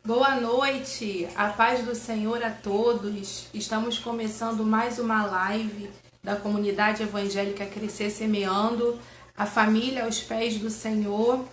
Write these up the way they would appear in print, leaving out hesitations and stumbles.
Boa noite, a paz do Senhor a todos. Estamos começando mais uma live da comunidade evangélica Crescer Semeando, a família aos pés do Senhor.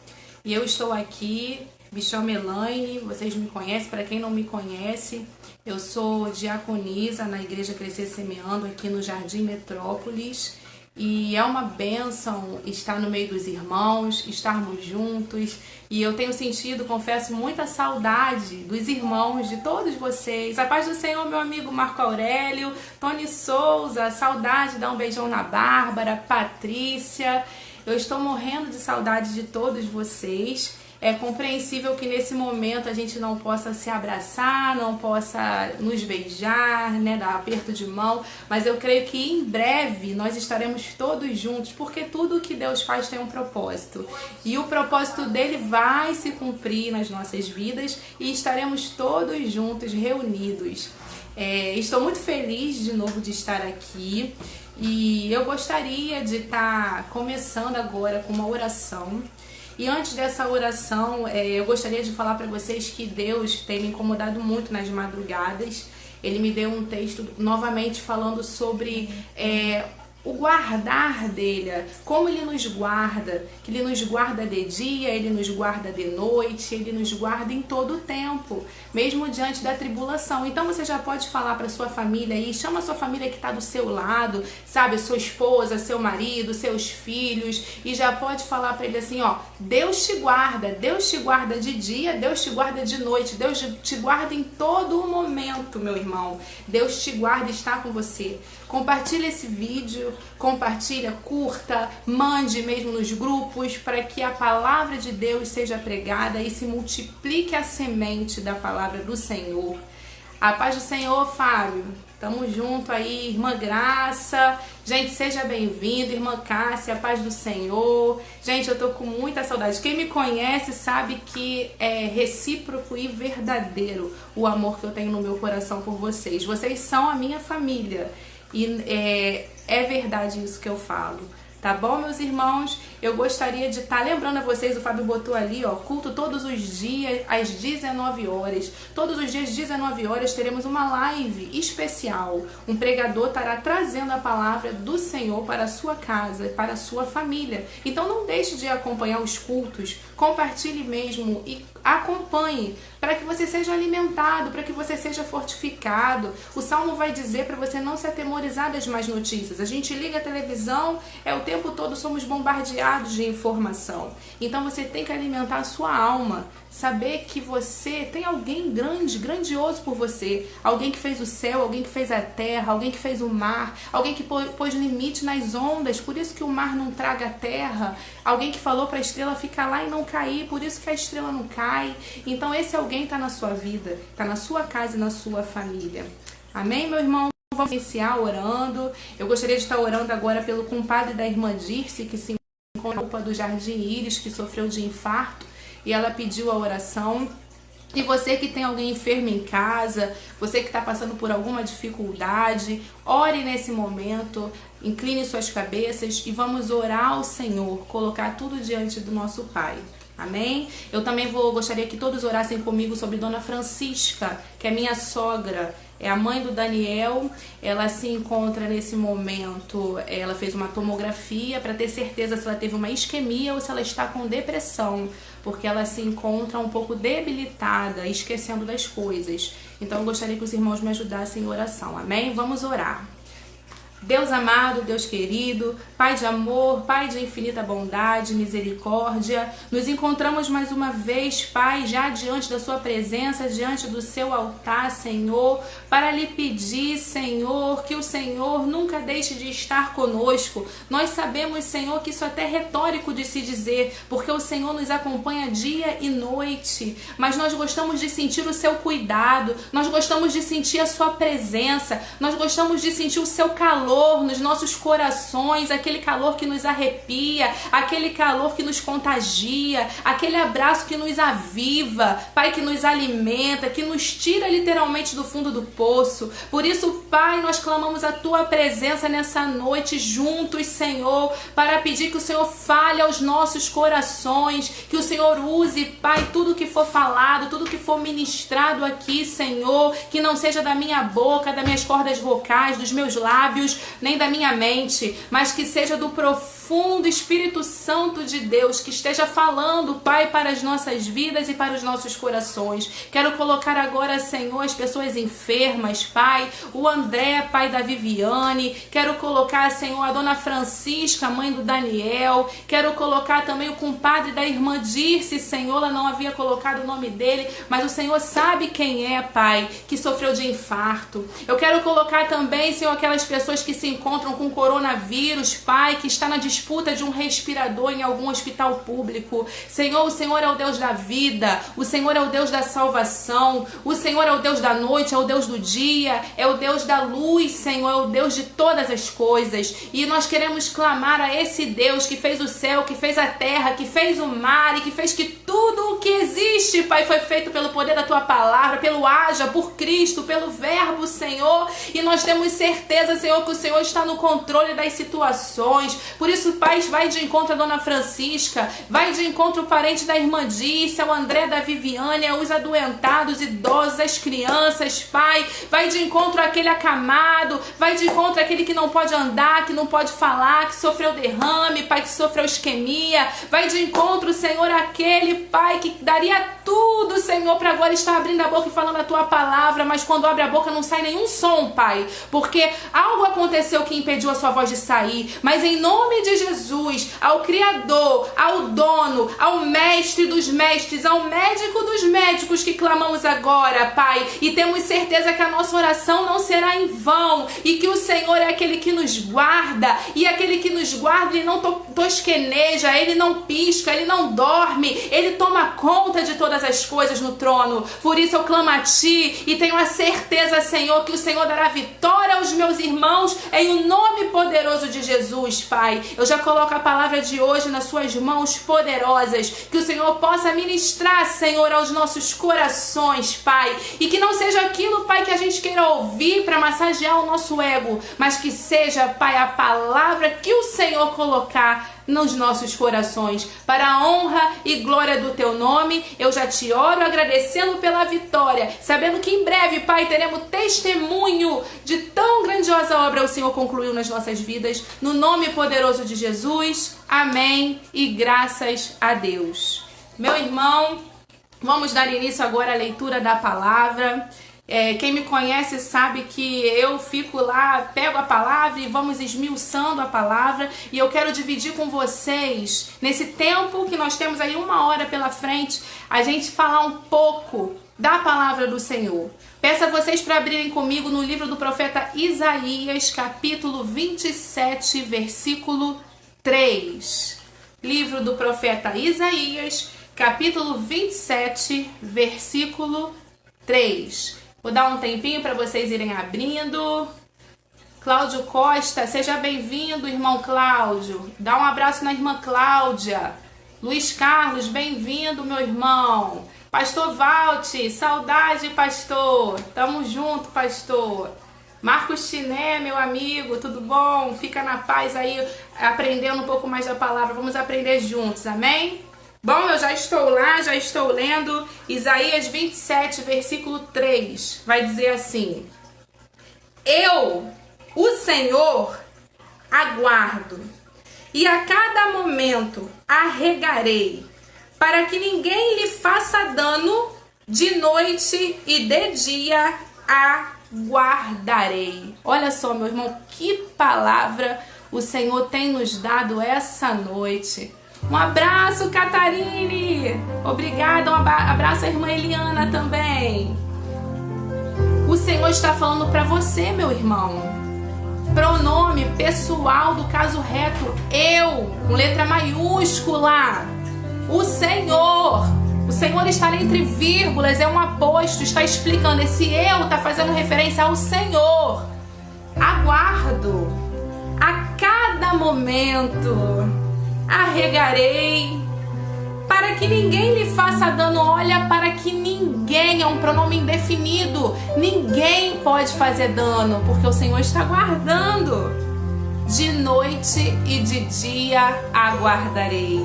E eu estou aqui, me chamo Elaine, vocês me conhecem, para quem não me conhece, eu sou diaconisa na Igreja Crescer Semeando aqui no Jardim Metrópolis. E é uma bênção estar no meio dos irmãos, estarmos juntos. E eu tenho sentido, confesso, muita saudade dos irmãos, de todos vocês. A paz do Senhor, meu amigo Marco Aurélio, Tony Souza, saudade, dá um beijão na Bárbara, Patrícia. Eu estou morrendo de saudade de todos vocês. É compreensível que nesse momento a gente não possa se abraçar, não possa nos beijar, né, dar aperto de mão, mas eu creio que em breve nós estaremos todos juntos, porque tudo que Deus faz tem um propósito. E o propósito dele vai se cumprir nas nossas vidas e estaremos todos juntos, reunidos. Estou muito feliz de novo de estar aqui e eu gostaria de estar começando agora com uma oração. E antes dessa oração, eu gostaria de falar para vocês que Deus tem me incomodado muito nas madrugadas. Ele me deu um texto novamente falando sobre o guardar dele, como ele nos guarda, que ele nos guarda de dia, ele nos guarda de noite, ele nos guarda em todo o tempo, mesmo diante da tribulação. Então você já pode falar para sua família aí, chama a sua família que está do seu lado, sabe, sua esposa, seu marido, seus filhos, e já pode falar para ele assim, ó, Deus te guarda de dia, Deus te guarda de noite, Deus te guarda em todo o momento, meu irmão. Deus te guarda e está com você. Compartilha esse vídeo, compartilha, curta, mande mesmo nos grupos para que a palavra de Deus seja pregada e se multiplique a semente da palavra do Senhor. A paz do Senhor, Fábio. Tamo junto aí, irmã Graça. Gente, seja bem-vindo, irmã Cássia, a paz do Senhor. Gente, eu tô com muita saudade. Quem me conhece sabe que é recíproco e verdadeiro o amor que eu tenho no meu coração por vocês. Vocês são a minha família. E é verdade isso que eu falo, tá bom, meus irmãos? Eu gostaria de estar lembrando a vocês, o Fábio botou ali, ó, culto todos os dias às 19 horas. Todos os dias às 19 horas teremos uma live especial. Um pregador estará trazendo a palavra do Senhor para a sua casa, para a sua família. Então não deixe de acompanhar os cultos, compartilhe mesmo e acompanhe, para que você seja alimentado, para que você seja fortificado. O Salmo vai dizer para você não se atemorizar das más notícias. A gente liga a televisão, o tempo todo somos bombardeados de informação. Então você tem que alimentar a sua alma, saber que você tem alguém grandioso por você, alguém que fez o céu, alguém que fez a terra, alguém que fez o mar, alguém que pôs limite nas ondas, por isso que o mar não traga a terra, alguém que falou para a estrela ficar lá e não cair, por isso que a estrela não cai. Então esse alguém está na sua vida, está na sua casa e na sua família. Amém, meu irmão? Vamos iniciar orando. Eu gostaria de estar orando agora pelo compadre da irmã Dirce, que se encontra na UPA do Jardim Íris, que sofreu de infarto, e ela pediu a oração. E você que tem alguém enfermo em casa, você que está passando por alguma dificuldade, ore nesse momento, incline suas cabeças e vamos orar ao Senhor, colocar tudo diante do nosso Pai. Amém? Eu também gostaria que todos orassem comigo sobre Dona Francisca, que é minha sogra, é a mãe do Daniel. Ela se encontra nesse momento, ela fez uma tomografia para ter certeza se ela teve uma isquemia ou se ela está com depressão, porque ela se encontra um pouco debilitada, esquecendo das coisas. Então eu gostaria que os irmãos me ajudassem em oração, amém? Vamos orar. Deus amado, Deus querido, Pai de amor, Pai de infinita bondade, misericórdia, nos encontramos mais uma vez, Pai, já diante da sua presença, diante do seu altar, Senhor, para lhe pedir, Senhor, que o Senhor nunca deixe de estar conosco. Nós sabemos, Senhor, que isso até é retórico de se dizer, porque o Senhor nos acompanha dia e noite, mas nós gostamos de sentir o seu cuidado, nós gostamos de sentir a sua presença, nós gostamos de sentir o seu calor, calor nos nossos corações, aquele calor que nos arrepia, aquele calor que nos contagia, aquele abraço que nos aviva, Pai, que nos alimenta, que nos tira literalmente do fundo do poço. Por isso, Pai, nós clamamos a Tua presença nessa noite juntos, Senhor, para pedir que o Senhor fale aos nossos corações, que o Senhor use, Pai, tudo que for falado, tudo que for ministrado aqui, Senhor, que não seja da minha boca, das minhas cordas vocais, dos meus lábios, nem da minha mente, mas que seja do profundo Espírito Santo de Deus, que esteja falando, Pai, para as nossas vidas e para os nossos corações. Quero colocar agora, Senhor, as pessoas enfermas, Pai, o André, pai da Viviane, quero colocar, Senhor, a dona Francisca, mãe do Daniel, quero colocar também o compadre da irmã Dirce, Senhor, ela não havia colocado o nome dele, mas o Senhor sabe quem é, Pai, que sofreu de infarto. Eu quero colocar também, Senhor, aquelas pessoas que se encontram com coronavírus, Pai, que está na disputa de um respirador em algum hospital público. Senhor, o Senhor é o Deus da vida, o Senhor é o Deus da salvação, o Senhor é o Deus da noite, é o Deus do dia, é o Deus da luz, Senhor, é o Deus de todas as coisas. E nós queremos clamar a esse Deus que fez o céu, que fez a terra, que fez o mar e que fez que tudo o que existe, Pai, foi feito pelo poder da Tua palavra, pelo haja, por Cristo, pelo verbo, Senhor. E nós temos certeza, Senhor, que o Senhor está no controle das situações. Por isso, Pai, vai de encontro a dona Francisca, vai de encontro o parente da irmã Dícia, o André da Viviane, os adoentados, idosos, as crianças, Pai, vai de encontro àquele acamado, vai de encontro àquele que não pode andar, que não pode falar, que sofreu derrame, Pai, que sofreu isquemia, vai de encontro, Senhor, àquele, Pai, que daria tudo, Senhor, para agora estar abrindo a boca e falando a Tua palavra, mas quando abre a boca não sai nenhum som, Pai, porque algo aconteceu que impediu a sua voz de sair, mas em nome de Jesus, ao Criador, ao dono, ao mestre dos mestres, ao médico dos médicos que clamamos agora, Pai, e temos certeza que a nossa oração não será em vão, e que o Senhor é aquele que nos guarda, e aquele que nos guarda, Ele não tosqueneja, Ele não pisca, Ele não dorme, Ele toma conta de todas as coisas no trono. Por isso eu clamo a Ti e tenho a certeza, Senhor, que o Senhor dará vitória aos meus irmãos em o nome poderoso de Jesus, Pai. Eu já coloco a palavra de hoje nas Suas mãos poderosas, que o Senhor possa ministrar, Senhor, aos nossos corações, Pai, e que não seja aquilo, Pai, que a gente queira ouvir para massagear o nosso ego, mas que seja, Pai, a palavra que o Senhor colocar nos nossos corações, para a honra e glória do Teu nome. Eu já te oro agradecendo pela vitória, sabendo que em breve, Pai, teremos testemunho de tão grandiosa obra o Senhor concluiu nas nossas vidas, no nome poderoso de Jesus, amém e graças a Deus. Meu irmão, vamos dar início agora à leitura da palavra. Quem me conhece sabe que eu fico lá, pego a palavra e vamos esmiuçando a palavra, e eu quero dividir com vocês, nesse tempo que nós temos aí 1 hora pela frente, a gente falar um pouco da palavra do Senhor. Peço a vocês para abrirem comigo no livro do profeta Isaías, capítulo 27, versículo 3. Livro do profeta Isaías, capítulo 27, versículo 3. Vou dar um tempinho para vocês irem abrindo. Cláudio Costa, seja bem-vindo, irmão Cláudio. Dá um abraço na irmã Cláudia. Luiz Carlos, bem-vindo, meu irmão. Pastor Valti, saudade, pastor. Tamo junto, pastor. Marcos Chiné, meu amigo, tudo bom? Fica na paz aí, aprendendo um pouco mais da palavra. Vamos aprender juntos, amém? Bom, eu já estou lá, já estou lendo Isaías 27, versículo 3. Vai dizer assim: Eu, o Senhor, aguardo, e a cada momento arregarei, para que ninguém lhe faça dano, de noite e de dia aguardarei. Olha só, meu irmão, que palavra o Senhor tem nos dado essa noite. Um abraço, Catarine! Obrigada, um abraço à irmã Eliana também. O Senhor está falando para você, meu irmão. Pronome pessoal do caso reto. Eu, com letra maiúscula. O Senhor. O Senhor está entre vírgulas, é um aposto, está explicando. Esse eu está fazendo referência ao Senhor. Agora aguardo, a cada momento arregarei, para que ninguém lhe faça dano. Olha, para que ninguém, é um pronome indefinido, ninguém pode fazer dano, porque o Senhor está guardando. De noite e de dia aguardarei.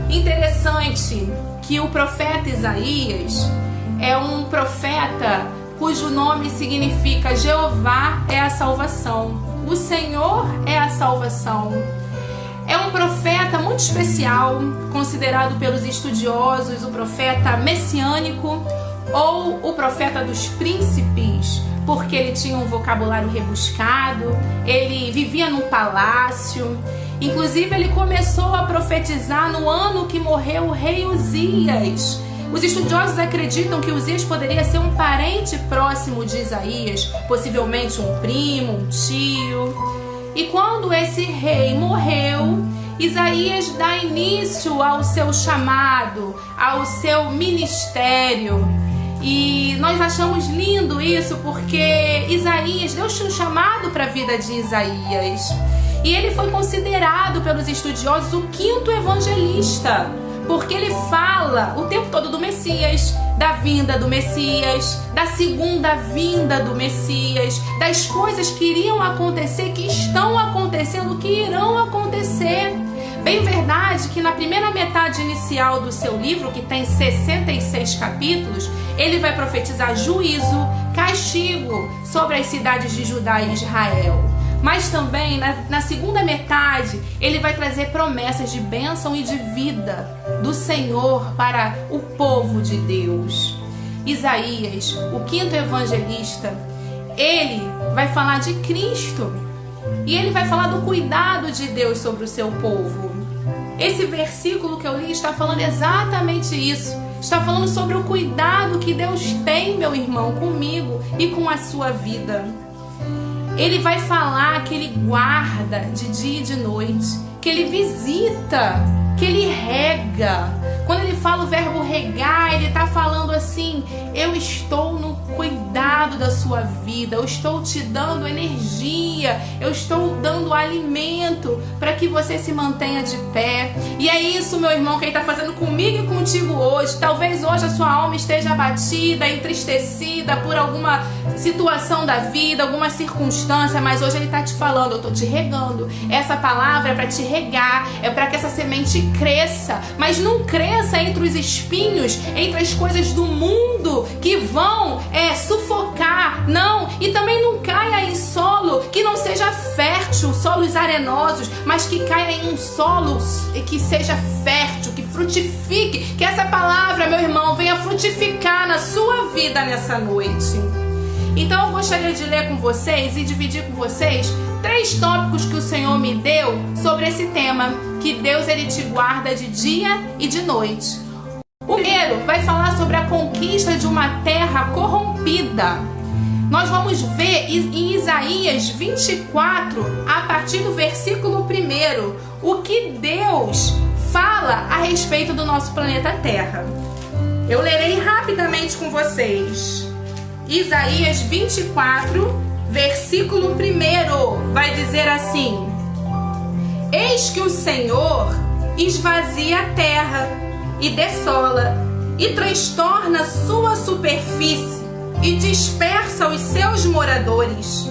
Interessante que o profeta Isaías é um profeta cujo nome significa Jeová é a salvação, o Senhor é a salvação. É um profeta muito especial, considerado pelos estudiosos o profeta messiânico ou o profeta dos príncipes, porque ele tinha um vocabulário rebuscado, ele vivia num palácio. Inclusive, ele começou a profetizar no ano que morreu o rei Uzias. Os estudiosos acreditam que Uzias poderia ser um parente próximo de Isaías, possivelmente um primo, um tio. E quando esse rei morreu, Isaías dá início ao seu chamado, ao seu ministério. E nós achamos lindo isso, porque Isaías, Deus tinha um chamado para a vida de Isaías. E ele foi considerado pelos estudiosos o quinto evangelista, porque ele fala o tempo todo do Messias, da vinda do Messias, da segunda vinda do Messias, das coisas que iriam acontecer, que estão acontecendo, que irão acontecer. Bem verdade que na primeira metade inicial do seu livro, que tem 66 capítulos, ele vai profetizar juízo, castigo sobre as cidades de Judá e Israel. Mas também na segunda metade ele vai trazer promessas de bênção e de vida do Senhor para o povo de Deus. Isaías, o quinto evangelista, ele vai falar de Cristo e ele vai falar do cuidado de Deus sobre o seu povo. Esse versículo que eu li está falando exatamente isso. Está falando sobre o cuidado que Deus tem, meu irmão, comigo e com a sua vida. Ele vai falar que ele guarda de dia e de noite, que ele visita, que ele rega. Quando ele fala o verbo regar, ele está falando assim: eu estou no cuidado da sua vida, eu estou te dando energia, eu estou dando alimento para que você se mantenha de pé. E é isso, meu irmão, que ele está fazendo comigo e contigo hoje. Talvez hoje a sua alma esteja abatida, entristecida por alguma situação da vida, alguma circunstância, mas hoje ele está te falando: eu estou te regando. Essa palavra é para te regar, é para que essa semente cresça, mas não cresça entre os espinhos, entre as coisas do mundo que vão sufocar, não, e também não caia em solo que não seja fértil, solos arenosos, mas que caia em um solo que seja fértil, que frutifique, que essa palavra, meu irmão, venha frutificar na sua vida nessa noite. Então eu gostaria de ler com vocês e dividir com vocês 3 tópicos que o Senhor me deu sobre esse tema, que Deus ele te guarda de dia e de noite. O primeiro vai falar sobre a conquista de uma terra corrompida. Nós vamos ver em Isaías 24, a partir do versículo 1, o que Deus fala a respeito do nosso planeta Terra. Eu lerei rapidamente com vocês. Isaías 24, versículo 1, vai dizer assim: eis que o Senhor esvazia a terra e dessola, e transtorna sua superfície, e dispersa os seus moradores.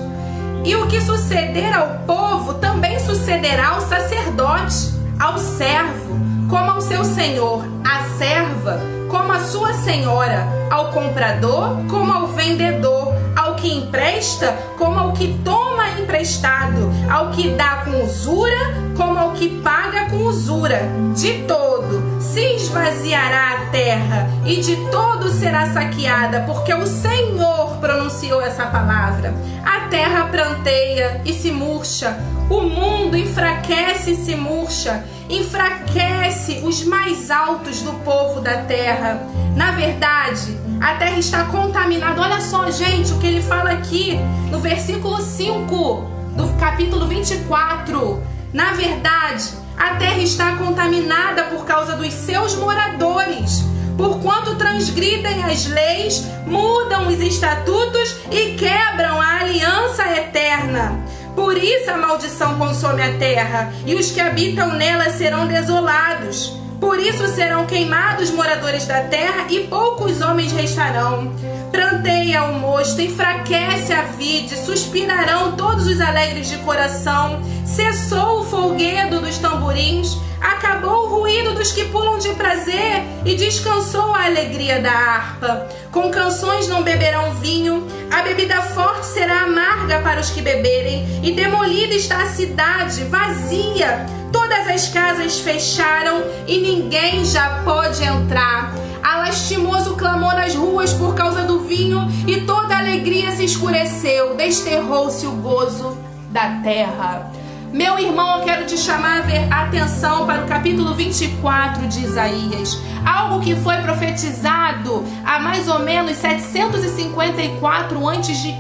E o que suceder ao povo também sucederá ao sacerdote, ao servo, como ao seu senhor, à serva, como a sua senhora, ao comprador, como ao vendedor, ao que empresta, como ao que toma emprestado, ao que dá com usura, como ao que paga com usura. De todo se esvaziará a terra, e de todo será saqueada, porque o Senhor pronunciou essa palavra. A terra pranteia e se murcha, o mundo enfraquece e se murcha, enfraquece os mais altos do povo da terra. Na verdade, a terra está contaminada. Olha só, gente, o que ele fala aqui no versículo 5 do capítulo 24. Na verdade, a terra está contaminada por causa dos seus moradores, porquanto transgridem as leis, mudam os estatutos e quebram a aliança eterna. Por isso a maldição consome a terra, e os que habitam nela serão desolados. Por isso serão queimados moradores da terra, e poucos homens restarão. Pranteia o mosto, enfraquece a vide, suspirarão todos os alegres de coração. Cessou o folguedo dos tamborins, acabou o ruído dos que pulam de prazer, e descansou a alegria da harpa. Com canções não beberão vinho, a bebida forte será amarga para os que beberem, e demolida está a cidade, vazia. Todas as casas fecharam, e ninguém já pode entrar. Há lastimoso clamor nas ruas por causa do vinho, e toda a alegria se escureceu, desterrou-se o gozo da terra. Meu irmão, eu quero te chamar a atenção para o capítulo 24 de Isaías. Algo que foi profetizado há mais ou menos 754 a.C.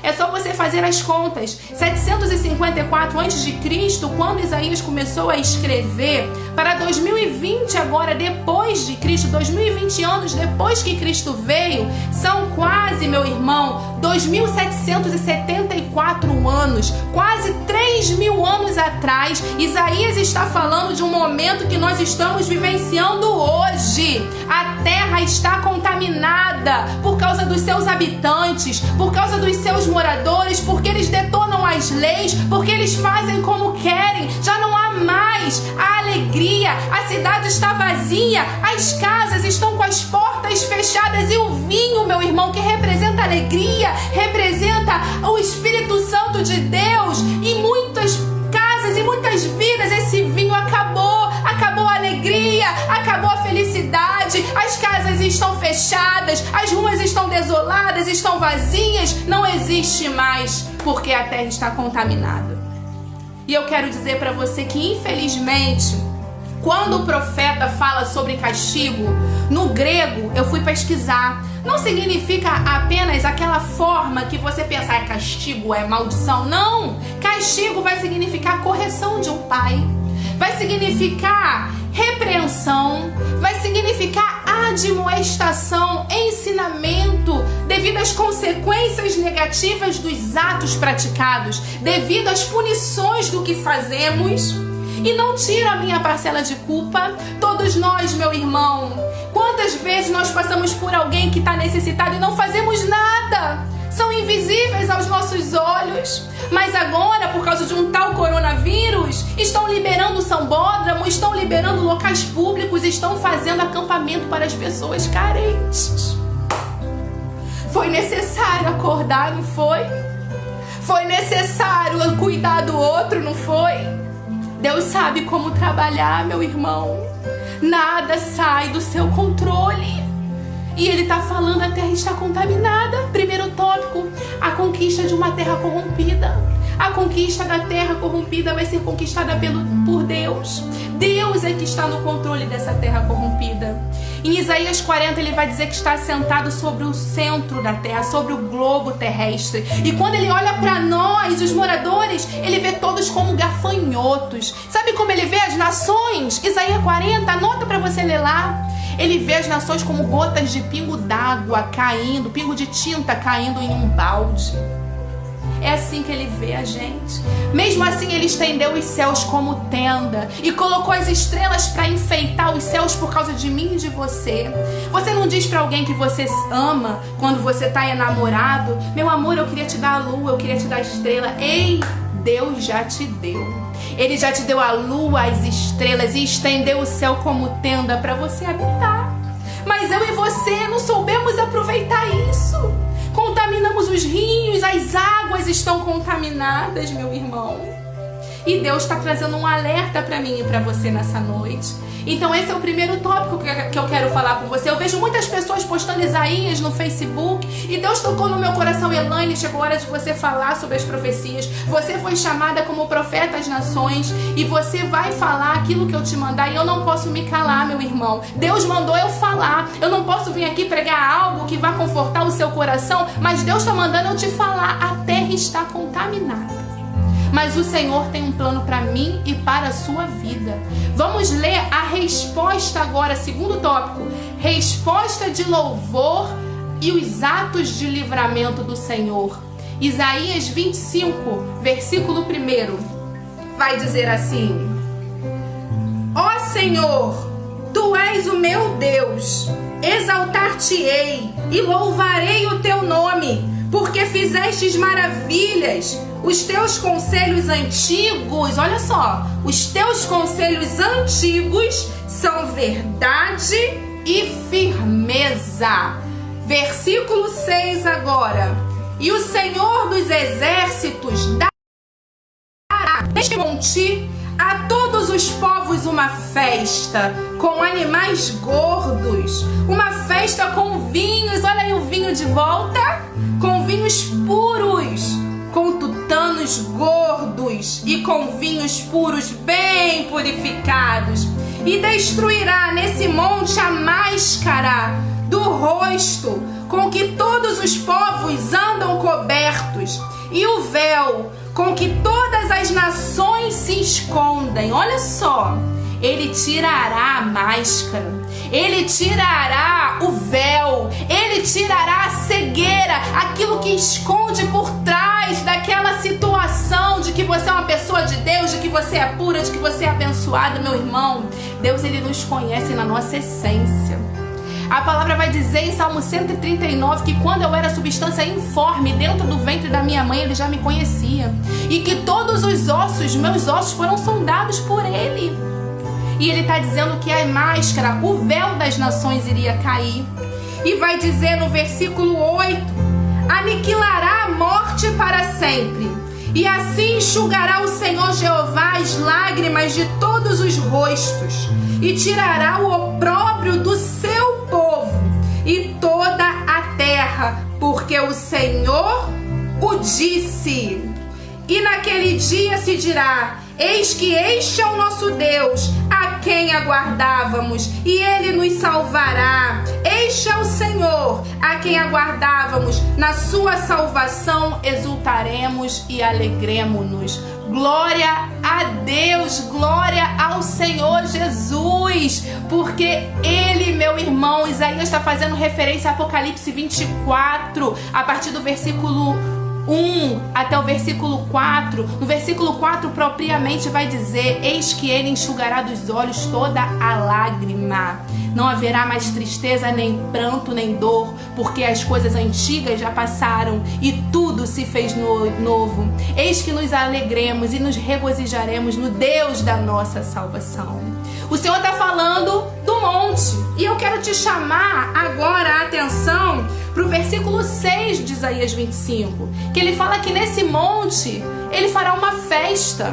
É só você fazer as contas. 754 a.C., quando Isaías começou a escrever, para 2020 agora, depois de Cristo, 2020 anos depois que Cristo veio, são quase, meu irmão, 2.774 anos, quase 3.000 anos atrás. Isaías está falando de um momento que nós estamos vivenciando hoje. A terra está contaminada por causa dos seus habitantes, por causa dos seus moradores, porque eles detonam as leis, porque eles fazem como querem. Já não há mais a alegria, a cidade está vazia, as casas estão com as portas fechadas, e o vinho, meu irmão, que representa alegria, representa o Espírito Santo de Deus, e muitas casas e muitas vidas, esse vinho acabou a alegria, acabou a felicidade, as casas estão fechadas, as ruas estão desoladas, estão vazias, não existe mais, porque a terra está contaminada. E eu quero dizer para você que, infelizmente, quando o profeta fala sobre castigo, no grego, eu fui pesquisar, não significa apenas aquela forma que você pensa, castigo é maldição. Não! Castigo vai significar correção de um pai, vai significar repreensão, vai significar admoestação, ensinamento, devido às consequências negativas dos atos praticados, devido às punições do que fazemos. E não tira a minha parcela de culpa. Todos nós, meu irmão, quantas vezes nós passamos por alguém que está necessitado e não fazemos nada? São invisíveis aos nossos olhos. Mas agora, por causa de um tal coronavírus, estão liberando sambódromo, estão liberando locais públicos, estão fazendo acampamento para as pessoas carentes. Foi necessário acordar, não foi? Foi necessário cuidar do outro, não foi? Deus sabe como trabalhar, meu irmão. Nada sai do seu controle. E ele está falando, a terra está contaminada. Primeiro tópico, a conquista de uma terra corrompida. A conquista da terra corrompida vai ser conquistada por Deus. Deus é que está no controle dessa terra corrompida. Em Isaías 40 ele vai dizer que está sentado sobre o centro da terra, sobre o globo terrestre. E quando ele olha para nós, os moradores, ele vê todos como gafanhotos. Sabe como ele vê as nações? Isaías 40, anota para você ler lá. Ele vê as nações como gotas de pingo d'água caindo, pingo de tinta caindo em um balde. É assim que ele vê a gente. Mesmo assim, ele estendeu os céus como tenda e colocou as estrelas para enfeitar os céus por causa de mim e de você. Você não diz para alguém que você ama quando você está enamorado: meu amor, eu queria te dar a lua, eu queria te dar a estrela. Ei, Deus já te deu. Ele já te deu a lua, as estrelas, e estendeu o céu como tenda para você habitar. Mas eu e você não soubemos aproveitar isso. Contaminamos os rios, as águas estão contaminadas, meu irmão. E Deus está trazendo um alerta para mim e para você nessa noite. Então esse é o primeiro tópico que eu quero falar com você. Eu vejo muitas pessoas postando Isaías no Facebook, e Deus tocou no meu coração: Elaine, chegou a hora de você falar sobre as profecias. Você foi chamada como profeta às nações, e você vai falar aquilo que eu te mandar, e eu não posso me calar, meu irmão. Deus mandou eu falar. Eu não posso vir aqui pregar algo que vai confortar o seu coração, mas Deus está mandando eu te falar. A terra está contaminada, mas o Senhor tem um plano para mim e para a sua vida. Vamos ler a resposta agora, segundo tópico: resposta de louvor e os atos de livramento do Senhor. Isaías 25, versículo 1, vai dizer assim: Ó Senhor, Tu és o meu Deus, exaltar-te-ei e louvarei o Teu nome, porque fizestes maravilhas. Os Teus conselhos antigos, olha só, os Teus conselhos antigos são verdade e firmeza. Versículo 6 agora. E o Senhor dos exércitos dará neste monte a todos os povos uma festa, com animais gordos, uma festa com vinhos, olha aí o vinho de volta, com vinhos puros, com tutanos gordos e com vinhos puros bem purificados. E destruirá nesse monte a máscara do rosto com que todos os povos andam cobertos, e o véu com que todas as nações se escondem. Olha só, ele tirará a máscara, ele tirará o véu, ele tirará a cegueira, aquilo que esconde por trás daquela situação de que você é uma pessoa de Deus, de que você é pura, de que você é abençoado. Meu irmão, Deus, ele nos conhece na nossa essência. A palavra vai dizer em Salmo 139 que quando eu era substância informe dentro do ventre da minha mãe, ele já me conhecia. E que todos os ossos, meus ossos, foram sondados por ele. E ele está dizendo que a máscara, o véu das nações iria cair. E vai dizer no versículo 8: aniquilará a morte para sempre. E assim enxugará o Senhor Jeová as lágrimas de todos os rostos. E tirará o opróbrio do seu povo e toda a terra, porque o Senhor o disse. E naquele dia se dirá: eis que este é o nosso Deus, a quem aguardávamos, e ele nos salvará. Este é o Senhor, a quem aguardávamos, na sua salvação exultaremos e alegremo-nos. Glória a Deus, glória ao Senhor Jesus, porque ele, meu irmão, Isaías está fazendo referência a Apocalipse 24, a partir do versículo 1 até o versículo 4. No versículo 4 propriamente vai dizer: eis que ele enxugará dos olhos toda a lágrima. Não haverá mais tristeza, nem pranto, nem dor, porque as coisas antigas já passaram e tudo se fez novo. Eis que nos alegremos e nos regozijaremos no Deus da nossa salvação. O Senhor está falando do monte, e eu quero te chamar agora a atenção para o versículo 6 de Isaías 25, que ele fala que nesse monte ele fará uma festa,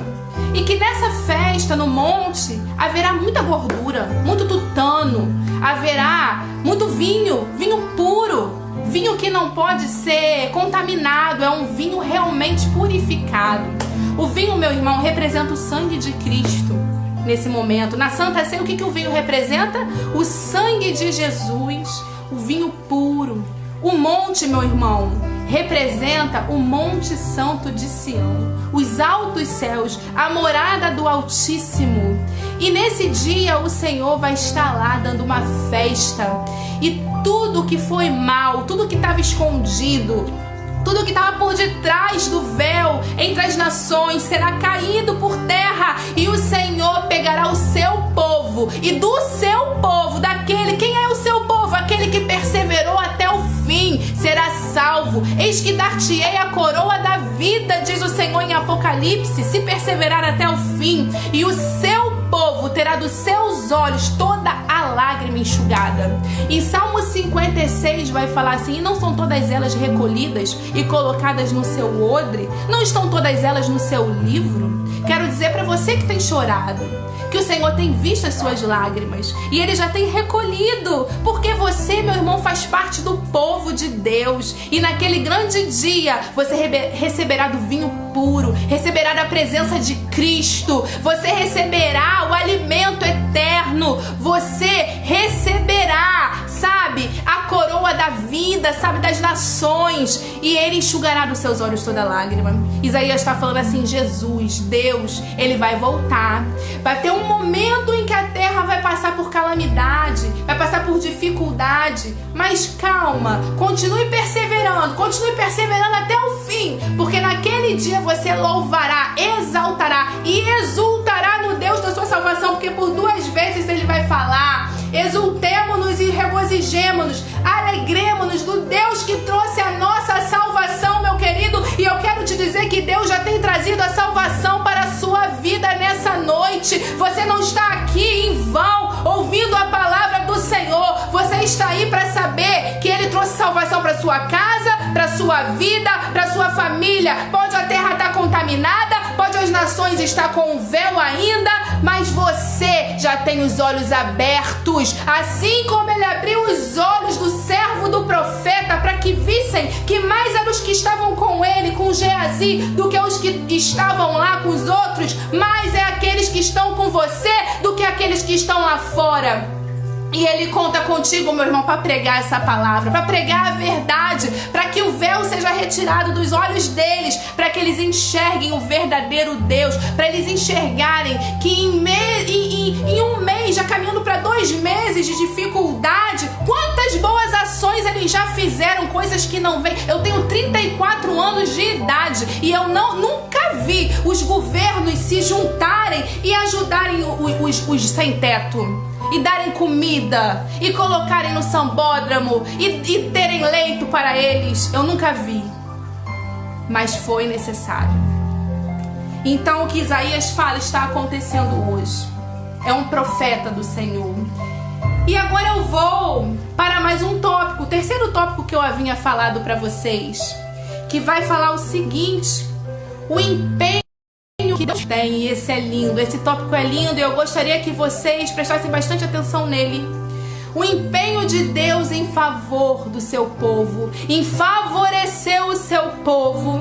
e que nessa festa no monte haverá muita gordura, muito tutano, haverá muito vinho, vinho puro, vinho que não pode ser contaminado, é um vinho realmente purificado. O vinho, meu irmão, representa o sangue de Cristo. Nesse momento, na Santa Ceia, o que o vinho representa? O sangue de Jesus, o vinho puro. O monte, meu irmão, representa o Monte Santo de Sião, os altos céus, a morada do Altíssimo. E nesse dia o Senhor vai estar lá dando uma festa, e tudo que foi mal, tudo que estava escondido, tudo que estava por detrás do véu entre as nações será caído por terra, e o Senhor pegará o seu povo, e do seu povo, daquele, quem é o seu povo? Aquele que perseverou até o fim, será salvo. Eis que dar-te-ei a coroa da vida, diz o Senhor em Apocalipse, se perseverar até o fim, e o seu povo terá dos seus olhos toda a lágrima enxugada. Em Salmo 56 vai falar assim: e não são todas elas recolhidas e colocadas no seu odre? Não estão todas elas no seu livro? Quero dizer para você que tem chorado, que o Senhor tem visto as suas lágrimas, e Ele já tem recolhido, porque você, meu irmão, faz parte do povo de Deus, e naquele grande dia você receberá do vinho puro, receberá da presença de Cristo, você receberá o alimento eterno, você receberá, sabe, a coroa da vida, sabe, das nações, e Ele enxugará dos seus olhos toda lágrima. Isaías está falando assim: Jesus, Deus, Ele vai voltar, vai ter um momento em que a terra vai passar por calamidade, vai passar por dificuldade, mas calma, continue perseverando até o fim, porque naquele dia você louvará, exaltará e exultará no Deus da sua salvação, porque por 2 vezes ele vai falar: exultemo-nos e regozijemo-nos, alegremo-nos do Deus que trouxe a nossa salvação, meu querido. E eu quero te dizer que Deus já tem trazido a salvação para a sua vida nessa noite. Você não está aqui em vão ouvindo a palavra do Senhor. Você está aí para saber que Ele trouxe salvação para sua casa, para sua vida, para sua família. Pode a terra estar contaminada, pode as nações estar com o véu ainda, mas você já tem os olhos abertos, assim como Ele abriu os olhos do servo do profeta para que vissem que mais eram os que estavam com ele, com Geazi, do que os que estavam lá com os outros. Mais é aqueles que estão com você do que aqueles que estão lá fora. E Ele conta contigo, meu irmão, para pregar essa palavra, para pregar a verdade, para que o véu seja retirado dos olhos deles, para que eles enxerguem o verdadeiro Deus, para eles enxergarem que em um mês, já caminhando para 2 meses de dificuldade, quantas boas ações eles já fizeram, coisas que não vêm. Eu tenho 34 anos de idade e eu nunca vi os governos se juntarem e ajudarem os sem teto, e darem comida, e colocarem no sambódromo, e terem leito para eles. Eu nunca vi, mas foi necessário. Então o que Isaías fala está acontecendo hoje. É um profeta do Senhor. E agora eu vou para mais um tópico, o terceiro tópico que eu havia falado para vocês, que vai falar o seguinte: o empenho que Deus tem. E esse é lindo, esse tópico é lindo, e eu gostaria que vocês prestassem bastante atenção nele. O empenho de Deus em favor do seu povo, em favorecer o seu povo.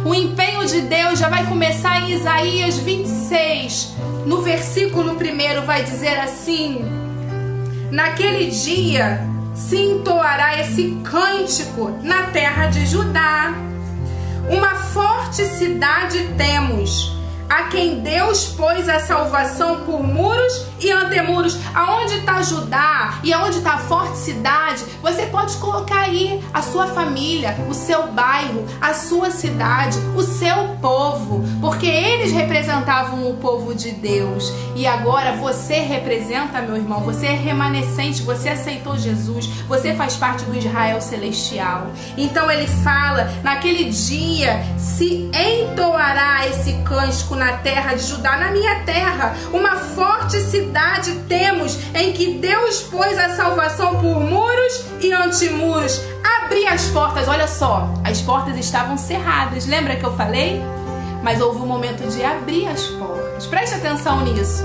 O empenho de Deus já vai começar em Isaías 26, no versículo 1 vai dizer assim: naquele dia se entoará esse cântico na terra de Judá: uma forte cidade temos, a quem Deus pôs a salvação por muros e antemuros. Aonde está Judá e aonde está a forte cidade, você pode colocar aí a sua família, o seu bairro, a sua cidade, o seu povo, porque eles representavam o povo de Deus. E agora você representa, meu irmão, você é remanescente, você aceitou Jesus, você faz parte do Israel celestial. Então ele fala: naquele dia se entoará esse cântico na terra de Judá, na minha terra, uma forte cidade temos, em que Deus pôs a salvação por muros e antemuros. Abri as portas, olha só, as portas estavam cerradas, lembra que eu falei? Mas houve um momento de abrir as portas. Preste atenção nisso.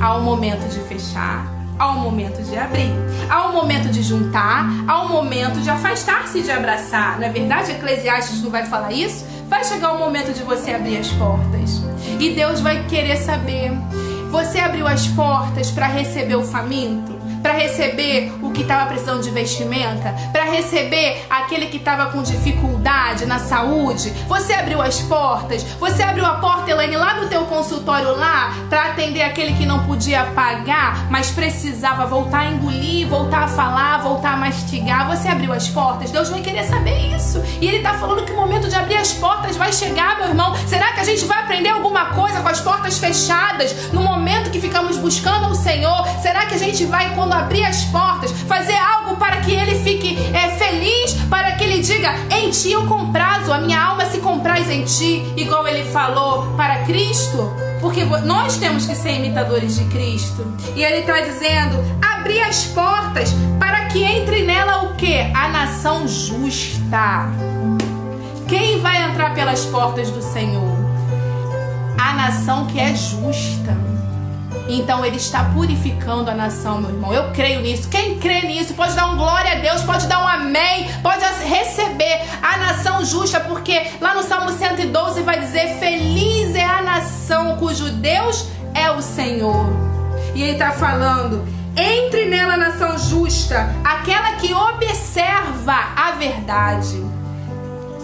Há um momento de fechar, há um momento de abrir, há um momento de juntar, há um momento de afastar-se, de abraçar. Não é verdade? Eclesiastes não vai falar isso? Vai chegar o momento de você abrir as portas. E Deus vai querer saber: você abriu as portas para receber o faminto? Para receber o que estava precisando de vestimenta? Para receber aquele que estava com dificuldade na saúde? Você abriu as portas? Você abriu a porta, Elaine, lá no teu consultório lá, para atender aquele que não podia pagar, mas precisava voltar a engolir, voltar a falar, voltar a mastigar? Você abriu as portas? Deus vai querer saber isso. E Ele está falando que o momento de abrir as portas vai chegar, meu irmão. Será que a gente vai aprender alguma coisa com as portas fechadas, no momento que ficamos buscando o Senhor? Será que a gente vai, quando abrir as portas, fazer algo para que Ele fique feliz, para que Ele diga: em Ti eu comprazo, a minha alma se compraz em Ti, igual Ele falou para Cristo? Porque nós temos que ser imitadores de Cristo. E Ele está dizendo: abrir as portas para que entre nela o quê? A nação justa. Quem vai entrar pelas portas do Senhor? A nação que é justa. Então Ele está purificando a nação, meu irmão. Eu creio nisso. Quem crê nisso pode dar um glória a Deus, pode dar um amém, pode receber a nação justa, porque lá no Salmo 112 vai dizer: feliz é a nação cujo Deus é o Senhor. E Ele está falando: entre nela a nação justa, aquela que observa a verdade.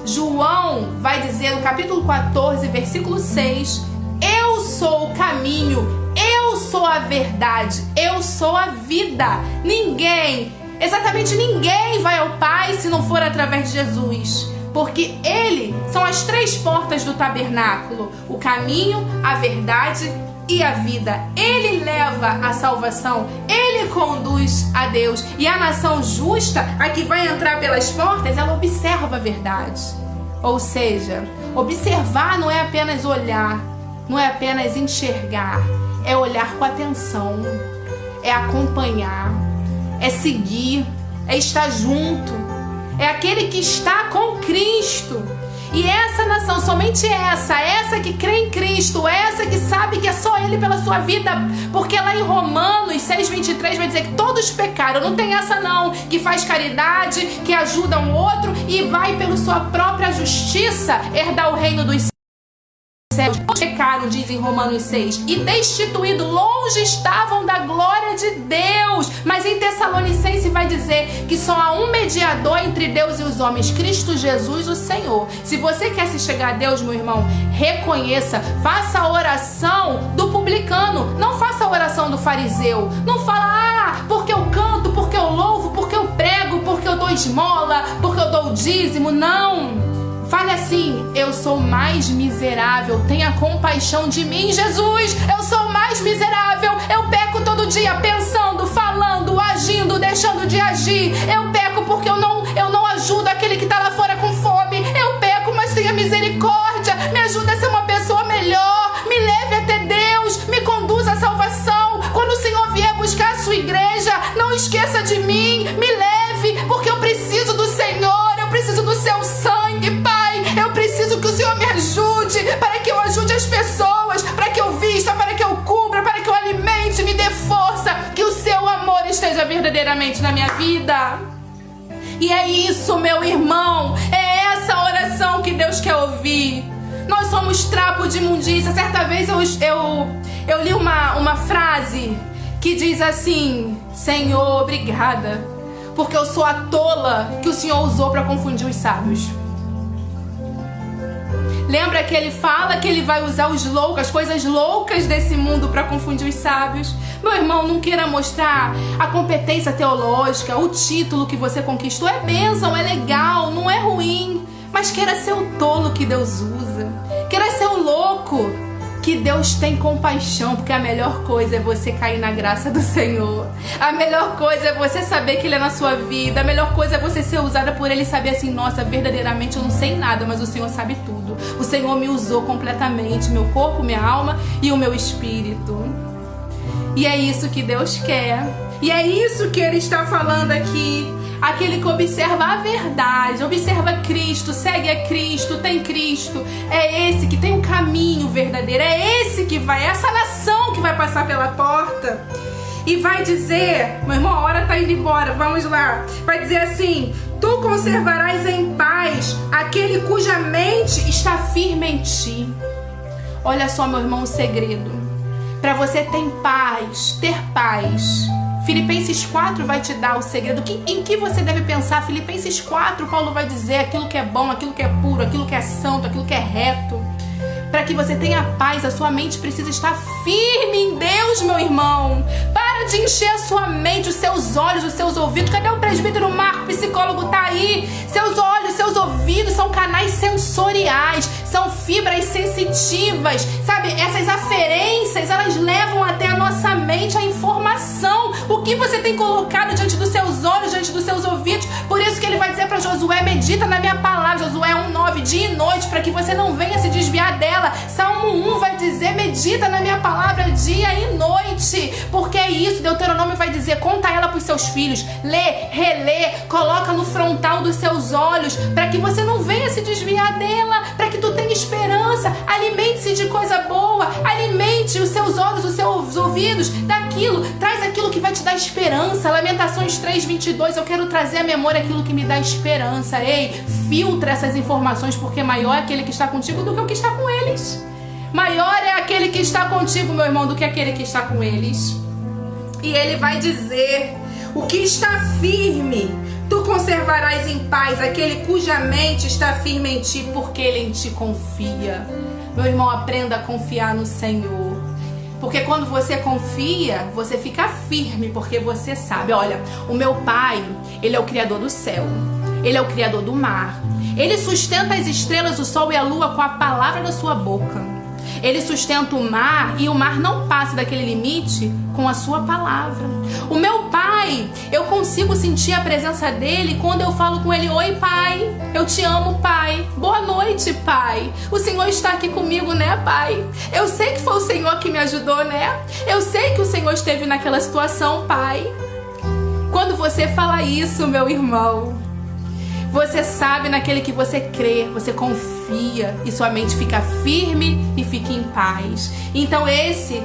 João vai dizer no capítulo 14, versículo 6: eu sou o caminho, eu sou a verdade, eu sou a vida. Ninguém, exatamente ninguém vai ao Pai se não for através de Jesus. Porque Ele são as 3 portas do tabernáculo: o caminho, a verdade e a vida. Ele leva a salvação, Ele conduz a Deus. E a nação justa, a que vai entrar pelas portas, ela observa a verdade. Ou seja, observar não é apenas olhar, não é apenas enxergar, é olhar com atenção, é acompanhar, é seguir, é estar junto, é aquele que está com Cristo. E essa nação, somente essa que crê em Cristo, essa que sabe que é só Ele pela sua vida, porque lá em Romanos 6,23 vai dizer que todos pecaram. Não tem essa não, que faz caridade, que ajuda um outro e vai pela sua própria justiça herdar o reino dos céus. Pecaram, diz em Romanos 6, e destituídos, longe estavam da glória de Deus. Mas em Tessalonicenses vai dizer que só há um mediador entre Deus e os homens, Cristo Jesus, o Senhor. Se você quer se chegar a Deus, meu irmão, reconheça, faça a oração do publicano, não faça a oração do fariseu. Não fala, porque eu canto, porque eu louvo, porque eu prego, porque eu dou esmola, porque eu dou dízimo. Não! Fale assim: eu sou mais miserável, tenha compaixão de mim, Jesus. Eu sou mais miserável, eu peco todo dia, pensando, falando, agindo, deixando de agir. Eu peco porque eu não ajudo aquele que está lá fora com fome. Eu peco, mas tenha misericórdia, me ajuda a ser uma pessoa melhor, me leve até Deus, me conduza à salvação. Quando o Senhor vier buscar a sua igreja, não esqueça de mim, me leve, porque eu preciso do Senhor, eu preciso do seu sangue, Pai. Eu preciso que o Senhor me ajude, para que eu ajude as pessoas, para que eu vista, para que eu cubra, para que eu alimente, me dê força, que o seu amor esteja verdadeiramente na minha vida. E é isso, meu irmão, é essa oração que Deus quer ouvir. Nós somos trapo de imundícia. Certa vez eu li uma frase que diz assim: Senhor, obrigada, porque eu sou a tola que o Senhor usou para confundir os sábios. Lembra que ele fala que ele vai usar as coisas loucas desse mundo para confundir os sábios? Meu irmão, não queira mostrar a competência teológica, o título que você conquistou. É bênção, é legal, não é ruim. Mas queira ser o tolo que Deus usa. Queira ser o louco que Deus tem compaixão, porque a melhor coisa é você cair na graça do Senhor. A melhor coisa é você saber que Ele é na sua vida. A melhor coisa é você ser usada por Ele e saber assim: nossa, verdadeiramente eu não sei nada, mas o Senhor sabe tudo. O Senhor me usou completamente, meu corpo, minha alma e o meu espírito. E é isso que Deus quer. E é isso que Ele está falando aqui. Aquele que observa a verdade, observa Cristo, segue a Cristo, tem Cristo. É esse que tem um caminho verdadeiro. É esse que vai, essa nação que vai passar pela porta. E vai dizer, meu irmão, a hora está indo embora, vamos lá. Vai dizer assim: tu conservarás em paz aquele cuja mente está firme em ti. Olha só, meu irmão, o segredo. Para você ter paz. Filipenses 4 vai te dar o segredo. Em que você deve pensar? Filipenses 4, Paulo vai dizer aquilo que é bom, aquilo que é puro, aquilo que é santo, aquilo que é reto. Para que você tenha paz, a sua mente precisa estar firme em Deus, meu irmão. Para de encher a sua mente, os seus olhos, os seus ouvidos. Cadê o presbítero Marco, psicólogo? Tá aí. Seus olhos, seus ouvidos são canais sensoriais, são fibras sensitivas, sabe? Essas aferências, elas levam até a nossa mente a informação. O que você tem colocado diante dos seus olhos, diante dos seus ouvidos? Por isso que ele vai dizer para Josué: medita na minha palavra. Josué 1:9, dia e noite, para que você não venha se desviar dela. Salmo 1 vai dizer: medita na minha palavra dia e noite. Porque é isso, Deuteronômio vai dizer: conta ela para os seus filhos, lê, relê, coloca no frontal dos seus olhos, para que você não venha se desviar dela, para que tu tenha esperança. Alimente-se de coisa boa, alimente os seus olhos, os seus ouvidos daquilo, traz aquilo que vai te dar esperança. Lamentações 3:22, eu quero trazer à memória aquilo que me dá esperança. Ei, filtra essas informações, porque maior é aquele que está contigo do que o que está com eles. Maior é aquele que está contigo, meu irmão, do que aquele que está com eles. E ele vai dizer: o que está firme, tu conservarás em paz aquele cuja mente está firme em ti, porque ele em ti confia. Meu irmão, aprenda a confiar no Senhor. Porque quando você confia, você fica firme, porque você sabe, olha, o meu Pai, Ele é o Criador do céu, Ele é o Criador do mar, Ele sustenta as estrelas, o sol e a lua com a palavra da sua boca. Ele sustenta o mar e o mar não passa daquele limite com a sua palavra. O meu Pai, eu consigo sentir a presença dele quando eu falo com ele: oi, Pai, eu te amo, Pai. Boa noite, Pai. O Senhor está aqui comigo, né, Pai? Eu sei que foi o Senhor que me ajudou, né? Eu sei que o Senhor esteve naquela situação, Pai. Quando você fala isso, meu irmão, você sabe naquele que você crê, você confia e sua mente fica firme e fica em paz. Então esse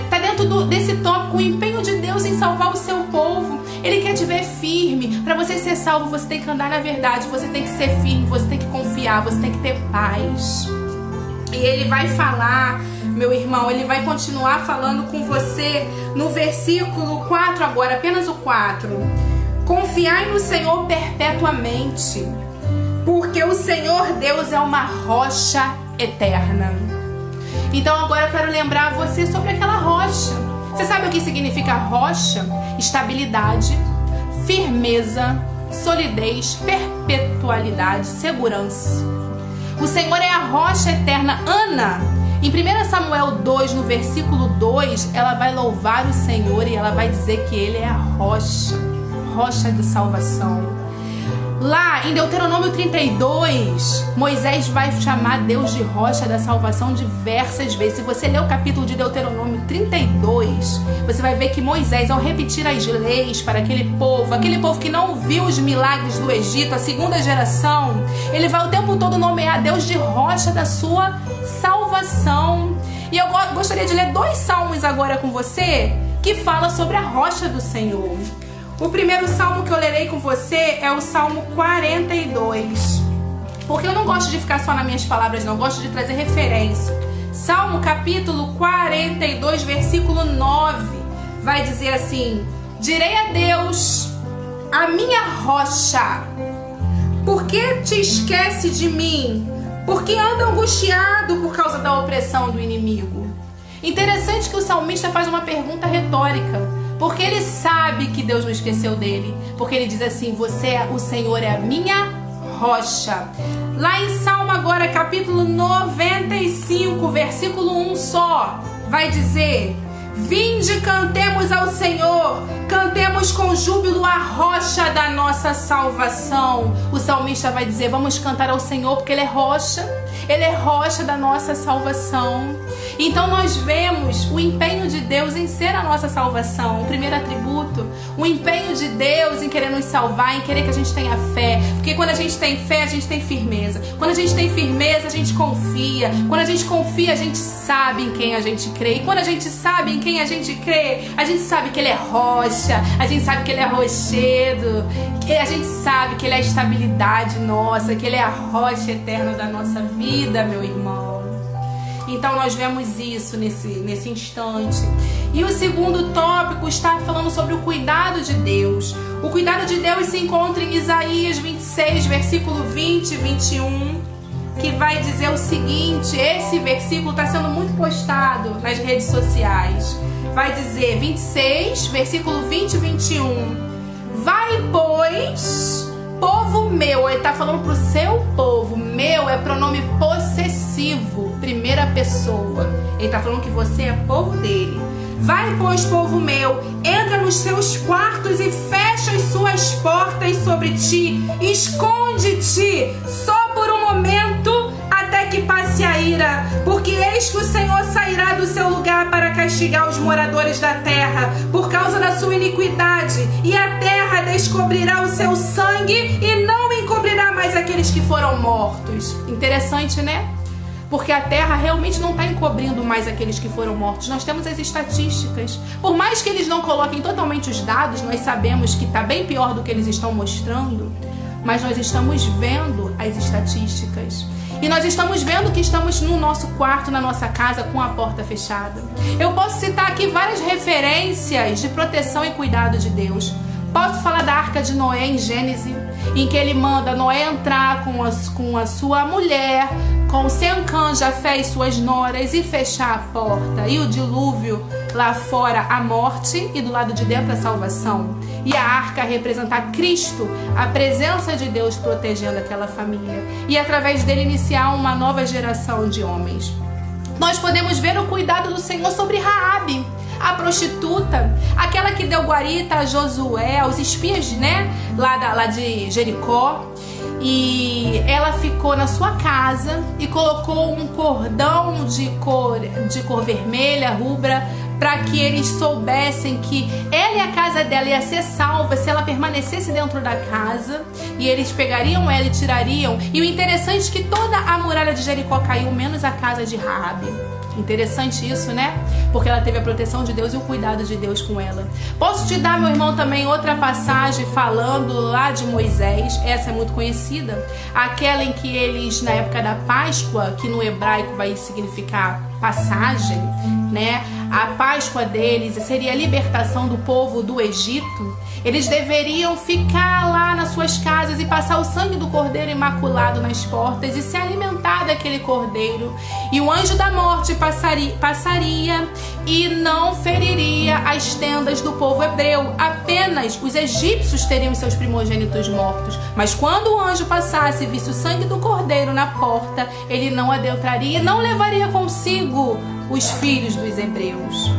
tá dentro desse tópico, o empenho de Deus em salvar o seu povo. Ele quer te ver firme. Para você ser salvo, você tem que andar na verdade, você tem que ser firme, você tem que confiar, você tem que ter paz. E ele vai falar, meu irmão, ele vai continuar falando com você no versículo 4 agora, apenas o 4. Confiai no Senhor perpetuamente, porque o Senhor Deus é uma rocha eterna. Então agora eu quero lembrar você sobre aquela rocha. Você sabe o que significa rocha? Estabilidade, firmeza, solidez, perpetualidade, segurança. O Senhor é a rocha eterna. Ana, em 1 Samuel 2, no versículo 2, ela vai louvar o Senhor e ela vai dizer que Ele é a rocha de salvação. Lá em Deuteronômio 32, Moisés vai chamar Deus de rocha da salvação diversas vezes. Se você ler o capítulo de Deuteronômio 32, você vai ver que Moisés, ao repetir as leis para aquele povo que não viu os milagres do Egito, a segunda geração, ele vai o tempo todo nomear Deus de rocha da sua salvação. E eu gostaria de ler 2 salmos agora com você que fala sobre a rocha do Senhor. O primeiro salmo que eu lerei com você é o Salmo 42. Porque eu não gosto de ficar só nas minhas palavras, não. Eu gosto de trazer referência. Salmo capítulo 42, versículo 9. Vai dizer assim: direi a Deus, a minha rocha, por que te esquece de mim? Por que anda angustiado por causa da opressão do inimigo? Interessante que o salmista faz uma pergunta retórica. Porque ele sabe que Deus não esqueceu dele. Porque ele diz assim: o Senhor é a minha rocha. Lá em Salmo agora, capítulo 95, versículo 1 só, vai dizer: vinde, cantemos ao Senhor, cantemos com júbilo a rocha da nossa salvação. O salmista vai dizer: vamos cantar ao Senhor porque Ele é rocha. Ele é rocha da nossa salvação. Então nós vemos o empenho de Deus em ser a nossa salvação. O primeiro atributo, o empenho de Deus em querer nos salvar, em querer que a gente tenha fé. Porque quando a gente tem fé, a gente tem firmeza. Quando a gente tem firmeza, a gente confia. Quando a gente confia, a gente sabe em quem a gente crê. E quando a gente sabe em quem a gente crê, a gente sabe que Ele é rocha, a gente sabe que Ele é rochedo, que a gente sabe que Ele é a estabilidade nossa, que Ele é a rocha eterna da nossa vida, meu irmão. Então nós vemos isso nesse instante. E o segundo tópico está falando sobre o cuidado de Deus. O cuidado de Deus se encontra em Isaías 26, versículo 20 e 21, que vai dizer o seguinte. Esse versículo está sendo muito postado nas redes sociais. Vai dizer 26, versículo 20 e 21. Vai, pois, povo meu. Ele está falando para o seu povo. Meu é pronome possessivo, primeira pessoa. Ele está falando que você é povo dele. Vai, pois, povo meu, entra nos seus quartos e fecha as suas portas sobre ti. Esconde-te só por um momento até que passe a ira. Porque eis que o Senhor sairá do seu lugar para castigar os moradores da terra por causa da sua iniquidade. E a terra descobrirá o seu sangue e não encobrirá mais aqueles que foram mortos. Interessante, né? Porque a terra realmente não está encobrindo mais aqueles que foram mortos. Nós temos as estatísticas. Por mais que eles não coloquem totalmente os dados, nós sabemos que está bem pior do que eles estão mostrando. Mas nós estamos vendo as estatísticas. E nós estamos vendo que estamos no nosso quarto, na nossa casa, com a porta fechada. Eu posso citar aqui várias referências de proteção e cuidado de Deus. Posso falar da Arca de Noé em Gênesis, em que ele manda Noé entrar com a sua mulher com Sem, Cã, Jafé e suas noras e fechar a porta. E o dilúvio lá fora, a morte, e do lado de dentro a salvação. E a arca representar Cristo, a presença de Deus protegendo aquela família. E através dele iniciar uma nova geração de homens. Nós podemos ver o cuidado do Senhor sobre Raabe, a prostituta, aquela que deu guarita a Josué, aos espias, né, lá de Jericó. E ela ficou na sua casa e colocou um cordão de cor vermelha, rubra, para que eles soubessem que ela e a casa dela ia ser salva se ela permanecesse dentro da casa. E eles pegariam ela e tirariam. E o interessante é que toda a muralha de Jericó caiu, menos a casa de Raabe. Interessante isso, né? Porque ela teve a proteção de Deus e o cuidado de Deus com ela. Posso te dar, meu irmão, também outra passagem falando lá de Moisés. Essa é muito conhecida. Aquela em que eles, na época da Páscoa, que no hebraico vai significar passagem, né? A Páscoa deles seria a libertação do povo do Egito. Eles deveriam ficar lá nas suas casas e passar o sangue do cordeiro imaculado nas portas e se alimentar daquele cordeiro. E o anjo da morte passaria e não feriria as tendas do povo hebreu. Apenas os egípcios teriam seus primogênitos mortos. Mas quando o anjo passasse e visse o sangue do cordeiro na porta, ele não adentraria e não levaria consigo os filhos dos hebreus.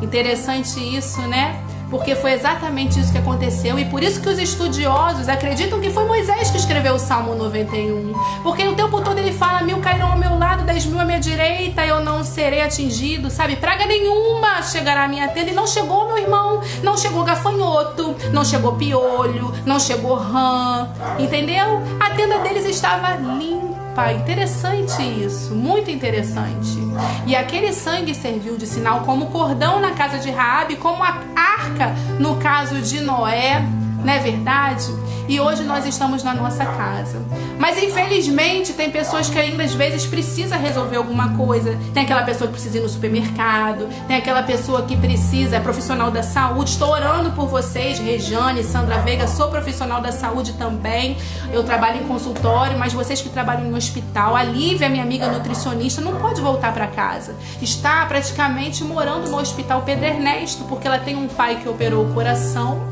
Interessante isso, né? Porque foi exatamente isso que aconteceu. E por isso que os estudiosos acreditam que foi Moisés que escreveu o Salmo 91. Porque o tempo todo ele fala: 1000 cairão ao meu lado, 10.000 à minha direita, eu não serei atingido, sabe? Praga nenhuma chegará à minha tenda. E não chegou, meu irmão. Não chegou gafanhoto, não chegou piolho, não chegou rã. Entendeu? A tenda deles estava limpa. Interessante isso, muito interessante. E aquele sangue serviu de sinal como cordão na casa de Raabe, como a arca no caso de Noé, não é verdade? E hoje nós estamos na nossa casa. Mas infelizmente tem pessoas que ainda às vezes precisa resolver alguma coisa. Tem aquela pessoa que precisa ir no supermercado, tem aquela pessoa que precisa, é profissional da saúde. Estou orando por vocês, Rejane, Sandra Veiga, sou profissional da saúde também. Eu trabalho em consultório, mas vocês que trabalham no hospital, a Lívia, minha amiga nutricionista, não pode voltar para casa. Está praticamente morando no hospital Pedro Ernesto, porque ela tem um pai que operou o coração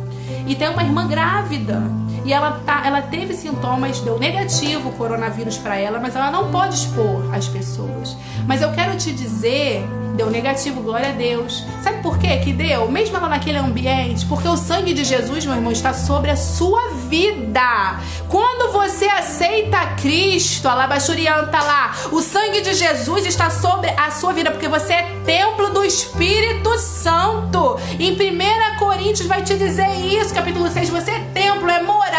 e tem uma irmã grávida. E ela teve sintomas, deu negativo o coronavírus para ela, mas ela não pode expor as pessoas. Mas eu quero te dizer, deu negativo, glória a Deus. Sabe por quê que deu? Mesmo ela naquele ambiente, porque o sangue de Jesus, meu irmão, está sobre a sua vida. Quando você aceita Cristo, alabachurianta lá, o sangue de Jesus está sobre a sua vida, porque você é templo do Espírito Santo. Em 1 Coríntios vai te dizer isso, capítulo 6, você é templo, é morada.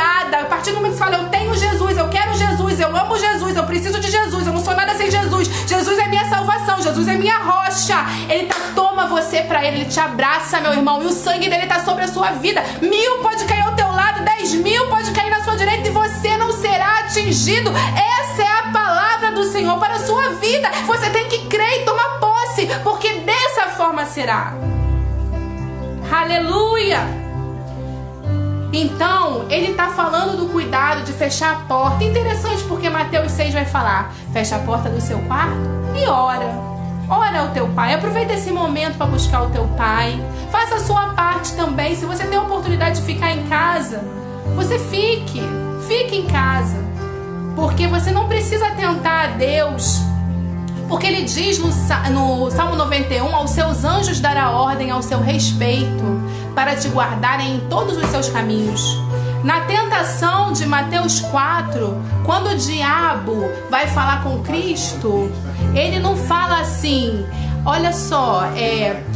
A partir do momento que você fala: eu tenho Jesus, eu quero Jesus, eu amo Jesus, eu preciso de Jesus, eu não sou nada sem Jesus, Jesus é minha salvação, Jesus é minha rocha. Ele toma você pra ele te abraça, meu irmão, e o sangue dele tá sobre a sua vida. 1000 pode cair ao teu lado, 10.000 pode cair na sua direita e você não será atingido. Essa é a palavra do Senhor para a sua vida. Você tem que crer e tomar posse, porque dessa forma será. Aleluia! Então, ele está falando do cuidado de fechar a porta. Interessante, porque Mateus 6 vai falar: fecha a porta do seu quarto e ora. Ora ao teu pai. Aproveita esse momento para buscar o teu pai. Faça a sua parte também. Se você tem a oportunidade de ficar em casa, você fique em casa. Porque você não precisa tentar a Deus. Porque ele diz no Salmo 91: aos seus anjos dará ordem ao seu respeito, para te guardarem em todos os seus caminhos. Na tentação de Mateus 4, quando o diabo vai falar com Cristo, ele não fala assim: olha só,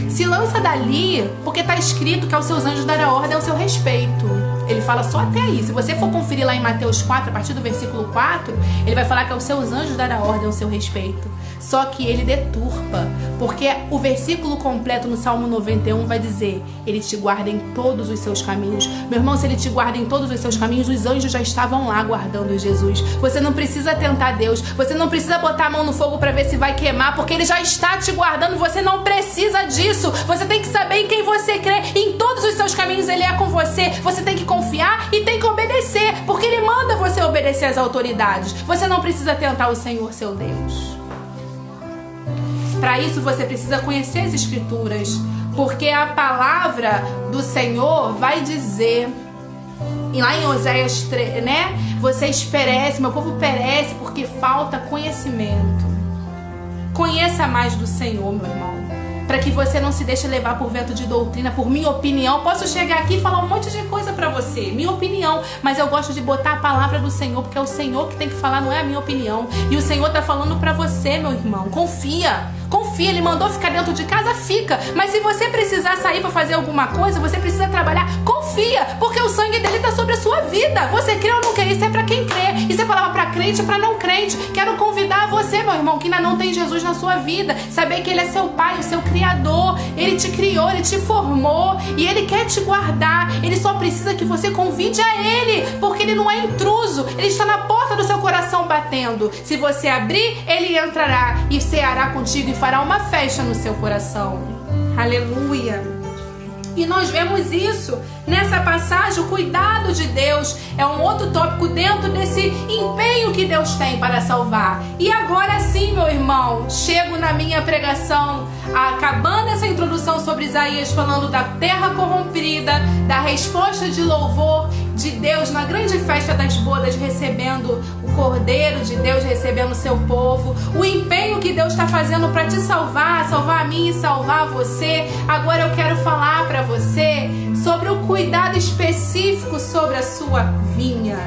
se lança dali, porque está escrito que aos seus anjos dará ordem ao seu respeito. Ele fala só até aí. Se você for conferir lá em Mateus 4, a partir do versículo 4, ele vai falar que aos seus anjos dará ordem ao seu respeito. Só que ele deturpa, porque o versículo completo no Salmo 91 vai dizer: ele te guarda em todos os seus caminhos. Meu irmão, se ele te guarda em todos os seus caminhos, os anjos já estavam lá guardando Jesus. Você não precisa tentar Deus, você não precisa botar a mão no fogo para ver se vai queimar, porque ele já está te guardando. Você não precisa disso. Você tem que saber em quem você crê. Em todos os seus caminhos ele é com você. Você tem que confiar e tem que obedecer, porque Ele manda você obedecer às autoridades. Você não precisa tentar o Senhor, seu Deus. Para isso você precisa conhecer as Escrituras, porque a palavra do Senhor vai dizer, e lá em Oséias 3, né? Vocês perecem, meu povo perece porque falta conhecimento. Conheça mais do Senhor, meu irmão, para que você não se deixe levar por vento de doutrina, por minha opinião. Posso chegar aqui e falar um monte de coisa para você, minha opinião, mas eu gosto de botar a palavra do Senhor, porque é o Senhor que tem que falar, não é a minha opinião. E o Senhor tá falando para você, meu irmão. Confia. Confia, Ele mandou ficar dentro de casa, fica. Mas se você precisar sair para fazer alguma coisa, você precisa trabalhar, confia, porque o sangue dele está sobre a sua vida. Você crê ou não crê? Isso é para quem crê. Isso é palavra para crente, para não crente. Quero convidar você, meu irmão, que ainda não tem Jesus na sua vida, saber que Ele é seu Pai, o seu Criador. Ele te criou, Ele te formou e Ele quer te guardar. Ele só precisa que você convide a Ele, porque Ele não é intruso. Ele está na porta do seu coração batendo. Se você abrir, Ele entrará e ceará contigo e fará uma festa no seu coração. Aleluia! E nós vemos isso nessa passagem. O cuidado de Deus é um outro tópico dentro desse empenho que Deus tem para salvar. E agora sim, meu irmão, chego na minha pregação, acabando essa introdução sobre Isaías, falando da terra corrompida, da resposta de louvor de Deus na grande festa das bodas, recebendo o Cordeiro de Deus, recebendo o seu povo, o empenho que Deus está fazendo para te salvar, salvar a mim e salvar você. Agora eu quero falar para você sobre o cuidado específico sobre a sua vinha,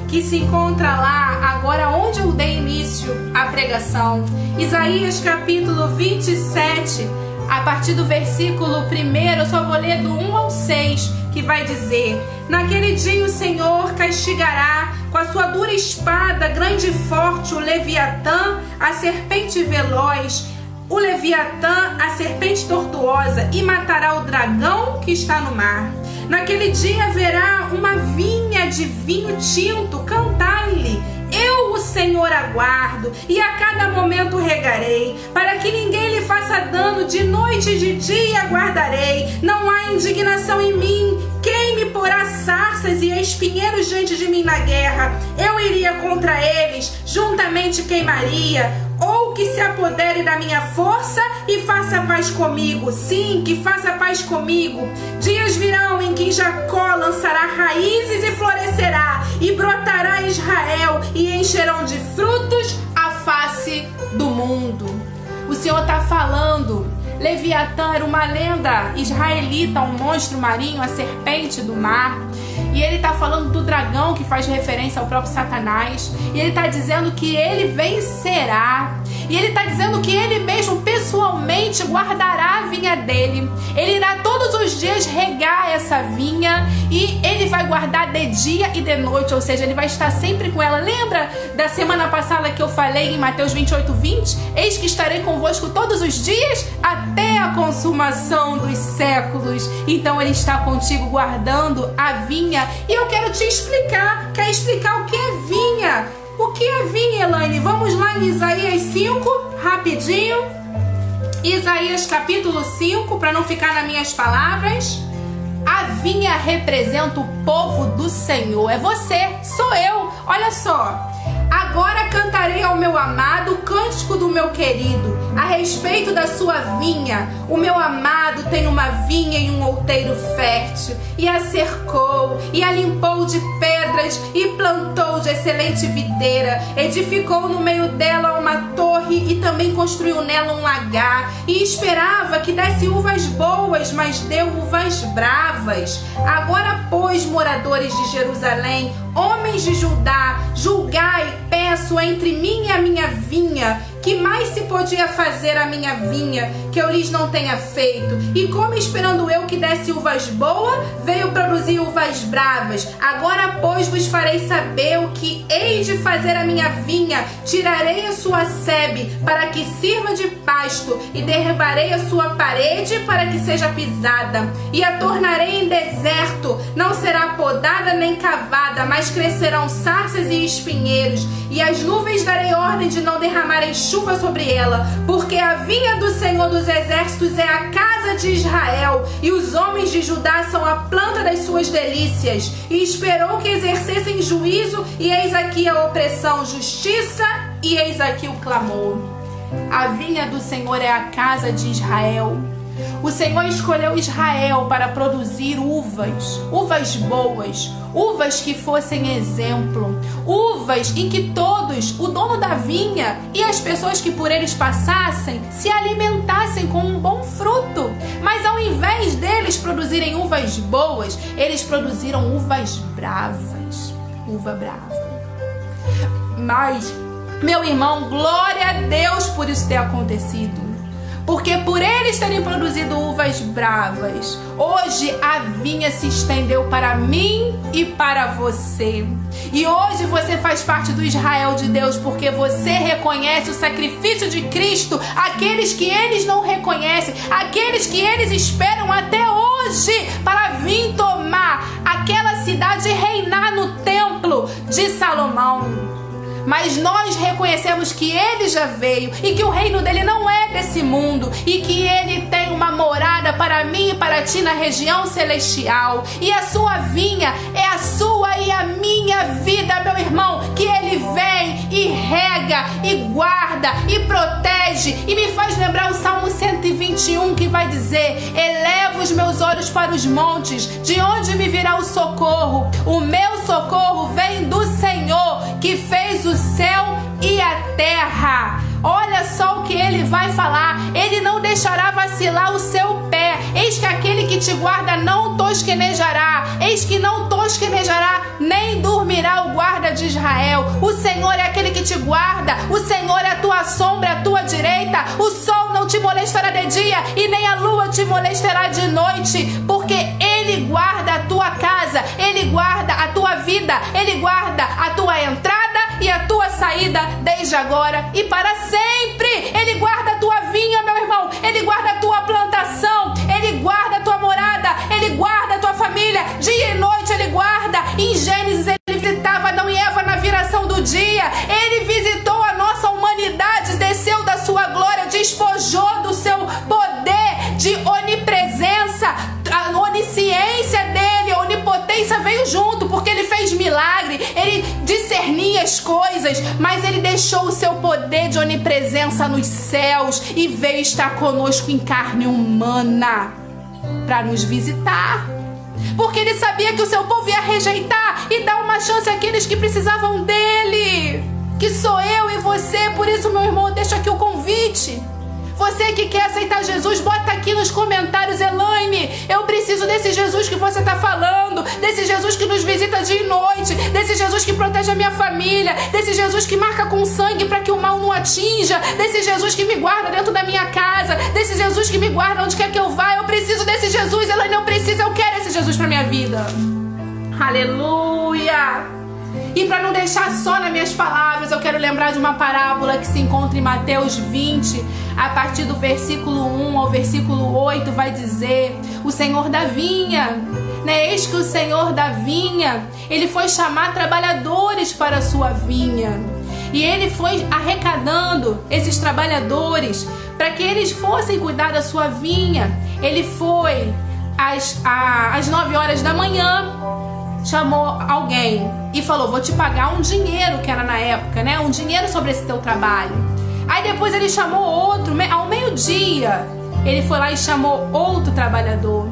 que se encontra lá, agora onde eu dei início à pregação. Isaías capítulo 27, a partir do versículo 1, eu só vou ler do 1 ao 6, que vai dizer: naquele dia o Senhor castigará com a sua dura espada, grande e forte, o Leviatã, a serpente veloz, o Leviatã, a serpente tortuosa, e matará o dragão que está no mar. Naquele dia haverá uma vinha de vinho tinto, cantai-lhe: eu, o Senhor, aguardo, e a cada momento regarei, para que ninguém lhe faça dano, de noite e de dia guardarei. Não há indignação em mim. Quem me porá sarças e espinheiros diante de mim na guerra? Eu iria contra eles, juntamente queimaria. Ou que se apodere da minha força e faça paz comigo. Sim, que faça paz comigo. Dias virão em que Jacó lançará raízes e florescerá, e brotará Israel, e encherão de frutos a face do mundo. O Senhor está falando. Leviatã era uma lenda israelita, um monstro marinho, a serpente do mar. E ele está falando do dragão, que faz referência ao próprio Satanás. E ele está dizendo que ele vencerá. E ele está dizendo que ele mesmo pessoalmente guardará a vinha dele. Ele irá todos os dias regar essa vinha, e ele vai guardar de dia e de noite, ou seja, ele vai estar sempre com ela. Lembra da semana passada que eu falei em Mateus 28:20? Eis que estarei convosco todos os dias até a consumação dos séculos. Então ele está contigo guardando a vinha. E eu quero te explicar. Quer explicar o que é vinha? O que é vinha, Elaine? Vamos lá em Isaías 5, rapidinho. Isaías capítulo 5, para não ficar nas minhas palavras. A vinha representa o povo do Senhor. É você, sou eu. Olha só. Agora cantarei ao meu amado o cântico do meu querido, a respeito da sua vinha. O meu amado tem uma vinha e um outeiro fértil, e a cercou, e a limpou de pedras, e plantou de excelente videira. Edificou no meio dela uma torre, e também construiu nela um lagar, e esperava que desse uvas boas, mas deu uvas bravas. Agora, pois, moradores de Jerusalém, homens de Judá, julgai, peço, entre mim e a minha vinha. Que mais se podia fazer a minha vinha, que eu lhes não tenha feito? E como esperando eu que desse uvas boas, veio produzir uvas bravas. Agora, pois, vos farei saber o que hei de fazer a minha vinha. Tirarei a sua sebe, para que sirva de pasto, e derribarei a sua parede, para que seja pisada. E a tornarei em deserto, não será podada nem cavada, mas crescerão sarças e espinheiros, e as nuvens darei ordem de não derramarem chuva sobre ela, porque a vinha do Senhor dos Exércitos é a casa de Israel, e os homens de Judá são a planta das suas delícias. E esperou que exercessem juízo, e eis aqui a opressão, justiça, e eis aqui o clamor. A vinha do Senhor é a casa de Israel. O Senhor escolheu Israel para produzir uvas boas, uvas que fossem exemplo, uvas em que todos, o dono da vinha e as pessoas que por eles passassem, se alimentassem com um bom fruto. Mas ao invés deles produzirem uvas boas, eles produziram uvas bravas, uva brava. Mas, meu irmão, glória a Deus por isso ter acontecido. Porque por eles terem produzido uvas bravas, hoje a vinha se estendeu para mim e para você. E hoje você faz parte do Israel de Deus, porque você reconhece o sacrifício de Cristo. Aqueles que eles não reconhecem, aqueles que eles esperam até hoje para vir tomar aquela cidade e reinar no templo de Salomão. Mas nós reconhecemos que ele já veio e que o reino dele não é desse mundo e que ele tem uma morada para mim e para ti na região celestial. E a sua vinha é a sua e a minha vida, meu irmão, que ele vem e rega e guarda e protege. E me faz lembrar o Salmo 121, que vai dizer: eleva os meus olhos para os montes, de onde me virá o socorro? O meu socorro vem do Senhor, que fez o céu e a terra. Olha só o que ele vai falar: ele não deixará vacilar o seu pé. Eis que aquele que te guarda não tosquenejará. Eis que não tosquenejará, nem dormirá o guarda de Israel. O Senhor é aquele que te guarda. O Senhor é a tua sombra, a tua direita. O sol não te molestará de dia e nem a lua te molestará de noite, porque ele guarda a tua casa, ele guarda a tua vida, ele guarda a tua entrada e a tua saída, desde agora e para sempre. Ele guarda a tua vinha, meu irmão, ele guarda a tua plantação, ele guarda a tua morada, ele guarda a tua família, dia e noite ele guarda. Em Gênesis ele visitava Adão e Eva na viração do dia, ele visitou a nossa humanidade, desceu da sua glória, despojou do seu poder de onipresença, a onisciência dele, a onipotência veio junto, porque ele fez milagre, ele discernia as coisas, mas ele deixou o seu poder de onipresença nos céus e veio estar conosco em carne humana para nos visitar, porque ele sabia que o seu povo ia rejeitar e dar uma chance àqueles que precisavam dele, que sou eu e você. Por isso, meu irmão, eu deixo aqui o convite. Você que quer aceitar Jesus, bota aqui nos comentários: Elaine, eu preciso desse Jesus que você está falando, desse Jesus que nos visita dia e noite, desse Jesus que protege a minha família, desse Jesus que marca com sangue para que o mal não atinja, desse Jesus que me guarda dentro da minha casa, desse Jesus que me guarda onde quer que eu vá. Eu preciso desse Jesus, Elaine, eu preciso, eu quero esse Jesus para minha vida. Aleluia! E para não deixar só nas minhas palavras, eu quero lembrar de uma parábola que se encontra em Mateus 20, a partir do versículo 1 ao versículo 8, vai dizer: o Senhor da vinha, né? Eis que o Senhor da vinha, ele foi chamar trabalhadores para a sua vinha. E ele foi arrecadando esses trabalhadores para que eles fossem cuidar da sua vinha. Ele foi às 9 horas da manhã, chamou alguém e falou: vou te pagar um dinheiro, que era na época, né? Um dinheiro sobre esse teu trabalho. Aí depois ele chamou outro, ao meio-dia, ele foi lá e chamou outro trabalhador.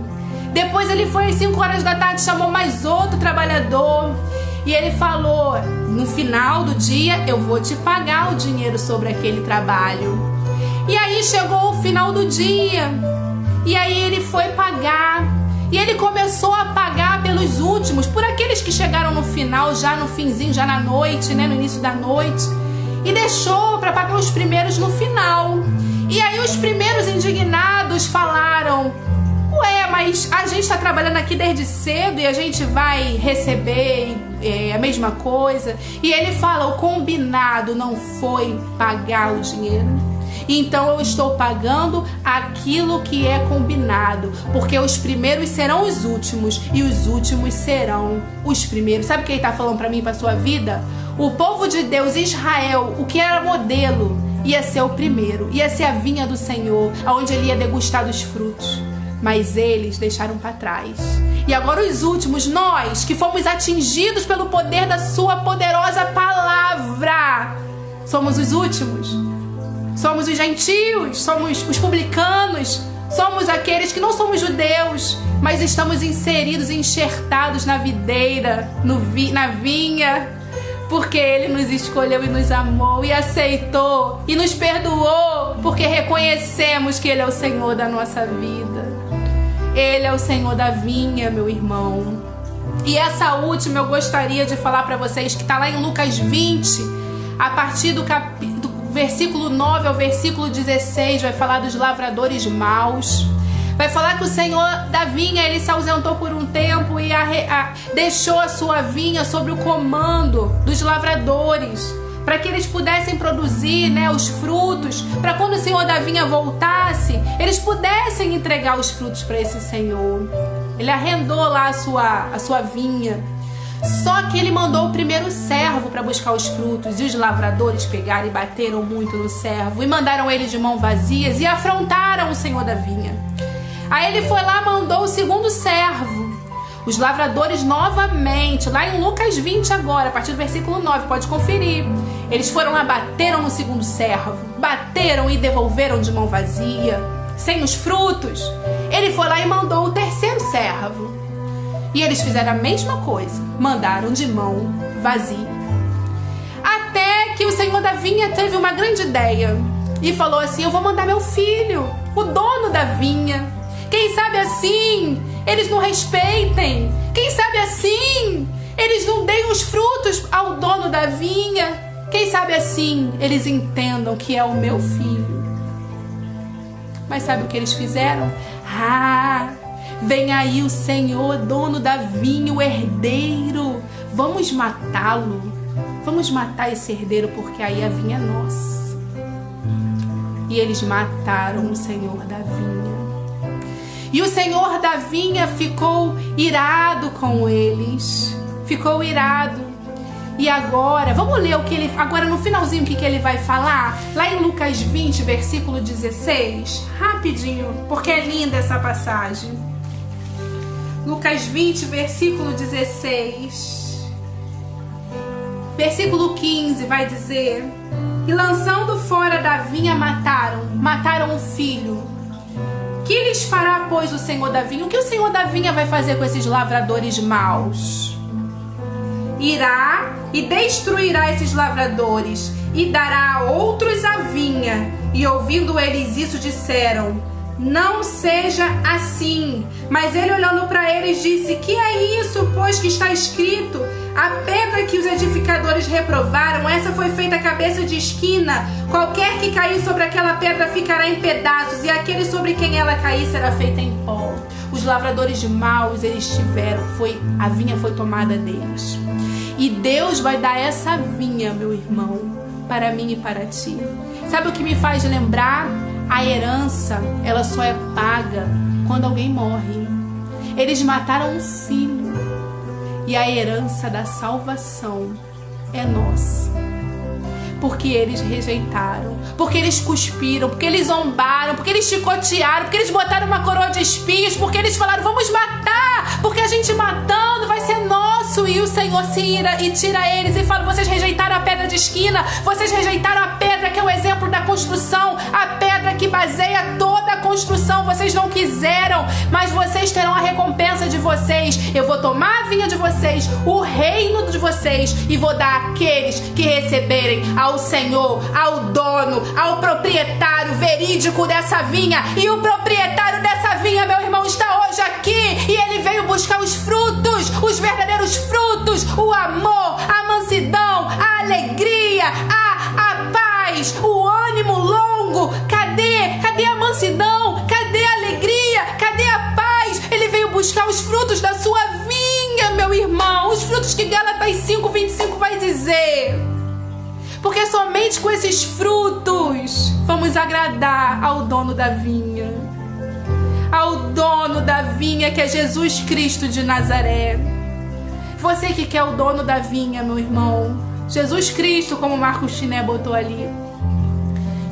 Depois ele foi às 5 horas da tarde, chamou mais outro trabalhador. E ele falou: no final do dia eu vou te pagar o dinheiro sobre aquele trabalho. E aí chegou o final do dia, e aí ele foi pagar. E ele começou a pagar pelos últimos, por aqueles que chegaram no final, já no finzinho, já na noite, né, no início da noite. E deixou para pagar os primeiros no final. E aí os primeiros indignados falaram: ué, mas a gente está trabalhando aqui desde cedo e a gente vai receber a mesma coisa. E ele fala: o combinado não foi pagar o dinheiro. Então eu estou pagando aquilo que é combinado, porque os primeiros serão os últimos e os últimos serão os primeiros. Sabe o que ele está falando para mim, para sua vida? O povo de Deus, Israel, o que era modelo, ia ser o primeiro, ia ser a vinha do Senhor, onde ele ia degustar dos frutos. Mas eles deixaram para trás. E agora os últimos, nós que fomos atingidos pelo poder da sua poderosa palavra, somos os últimos. Somos os gentios, somos os publicanos, somos aqueles que não somos judeus, mas estamos inseridos, enxertados na videira, na vinha, porque Ele nos escolheu e nos amou e aceitou e nos perdoou, porque reconhecemos que Ele é o Senhor da nossa vida. Ele é o Senhor da vinha, meu irmão. E essa última eu gostaria de falar para vocês, que está lá em Lucas 20, a partir do versículo 9 ao versículo 16, vai falar dos lavradores maus. Vai falar que o Senhor da vinha, ele se ausentou por um tempo e deixou a sua vinha sob o comando dos lavradores, para que eles pudessem produzir, né, os frutos, para quando o Senhor da vinha voltasse, eles pudessem entregar os frutos para esse Senhor. Ele arrendou lá a sua vinha. Só que ele mandou o primeiro servo para buscar os frutos, e os lavradores pegaram e bateram muito no servo e mandaram ele de mão vazias e afrontaram o Senhor da vinha. Aí ele foi lá, mandou o segundo servo. Os lavradores novamente, lá em Lucas 20 agora, a partir do versículo 9, pode conferir. Eles foram lá, bateram no segundo servo, bateram e devolveram de mão vazia, sem os frutos. Ele foi lá e mandou o terceiro servo. E eles fizeram a mesma coisa, mandaram de mão vazia. Até que o Senhor da vinha teve uma grande ideia e falou assim: eu vou mandar meu filho, o dono da vinha. Quem sabe assim eles não respeitem. Quem sabe assim eles não deem os frutos ao dono da vinha. Quem sabe assim eles entendam que é o meu filho. Mas sabe o que eles fizeram? Vem aí o Senhor, dono da vinha, o herdeiro. Vamos matá-lo. Vamos matar esse herdeiro, porque aí a vinha é nossa. E eles mataram o Senhor da vinha. E o Senhor da vinha ficou irado com eles. Ficou irado. E agora, vamos ler o que ele... Agora no finalzinho o que ele vai falar? Lá em Lucas 20, versículo 16. Rapidinho, porque é linda essa passagem. Lucas 20, versículo 16. Versículo 15 vai dizer: e lançando fora da vinha mataram o filho. Que lhes fará, pois, o Senhor da vinha? O que o Senhor da vinha vai fazer com esses lavradores maus? Irá e destruirá esses lavradores e dará a outros a vinha. E ouvindo eles isso, disseram: não seja assim. Mas ele, olhando para eles, disse: que é isso, pois, que está escrito? A pedra que os edificadores reprovaram, essa foi feita cabeça de esquina. Qualquer que cair sobre aquela pedra ficará em pedaços, e aquele sobre quem ela cair será feita em pó. Os lavradores maus, eles tiveram, a vinha foi tomada deles. E Deus vai dar essa vinha, meu irmão, para mim e para ti. Sabe o que me faz lembrar? A herança, ela só é paga quando alguém morre. Eles mataram um filho. E a herança da salvação é nossa. Porque eles rejeitaram, porque eles cuspiram, porque eles zombaram, porque eles chicotearam, porque eles botaram uma coroa de espinhos, porque eles falaram: vamos matar, porque a gente matando vai ser nosso. E o Senhor se ira e tira eles e fala: vocês rejeitaram a pedra de esquina, vocês rejeitaram a pedra que é o exemplo da construção, a pedra que baseia toda a construção, vocês não quiseram, mas vocês terão a recompensa de vocês. Eu vou tomar a vinha de vocês, o reino de vocês, e vou dar àqueles que receberem ao Senhor, ao dono, ao proprietário verídico dessa vinha. E o proprietário dessa vinha, meu irmão, está hoje aqui, e ele veio buscar os frutos, os verdadeiros frutos, o amor, a mansidão, a alegria, a paz, o ânimo longo. Cadê a mansidão? Cadê a alegria? Cadê a paz? Ele veio buscar os frutos da sua vinha, meu irmão, os frutos que Gálatas 5:25 vai dizer. Porque somente com esses frutos vamos agradar ao dono da vinha. Ao dono da vinha, que é Jesus Cristo de Nazaré. Você que quer o dono da vinha, meu irmão, Jesus Cristo, como Marcos Chiné botou ali.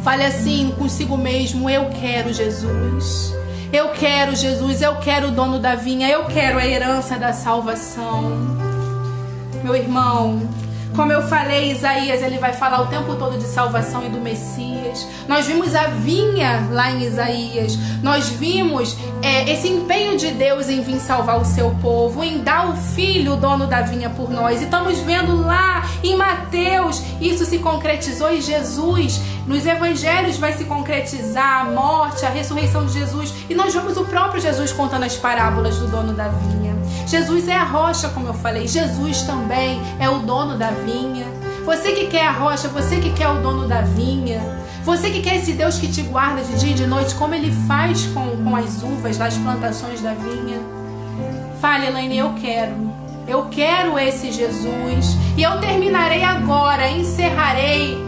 Fale assim consigo mesmo: eu quero Jesus. Eu quero Jesus, eu quero o dono da vinha, eu quero a herança da salvação. Meu irmão, como eu falei, Isaías, ele vai falar o tempo todo de salvação e do Messias. Nós vimos a vinha lá em Isaías. Nós vimos esse empenho de Deus em vir salvar o seu povo, em dar o Filho, o dono da vinha, por nós. E estamos vendo lá em Mateus, isso se concretizou em Jesus. Nos evangelhos vai se concretizar a morte, a ressurreição de Jesus. E nós vemos o próprio Jesus contando as parábolas do dono da vinha. Jesus é a rocha, como eu falei. Jesus também é o dono da vinha. Você que quer a rocha, você que quer o dono da vinha, você que quer esse Deus que te guarda de dia e de noite, como Ele faz com as uvas das plantações da vinha. Fale, Elaine, eu quero esse Jesus. E eu terminarei agora, encerrarei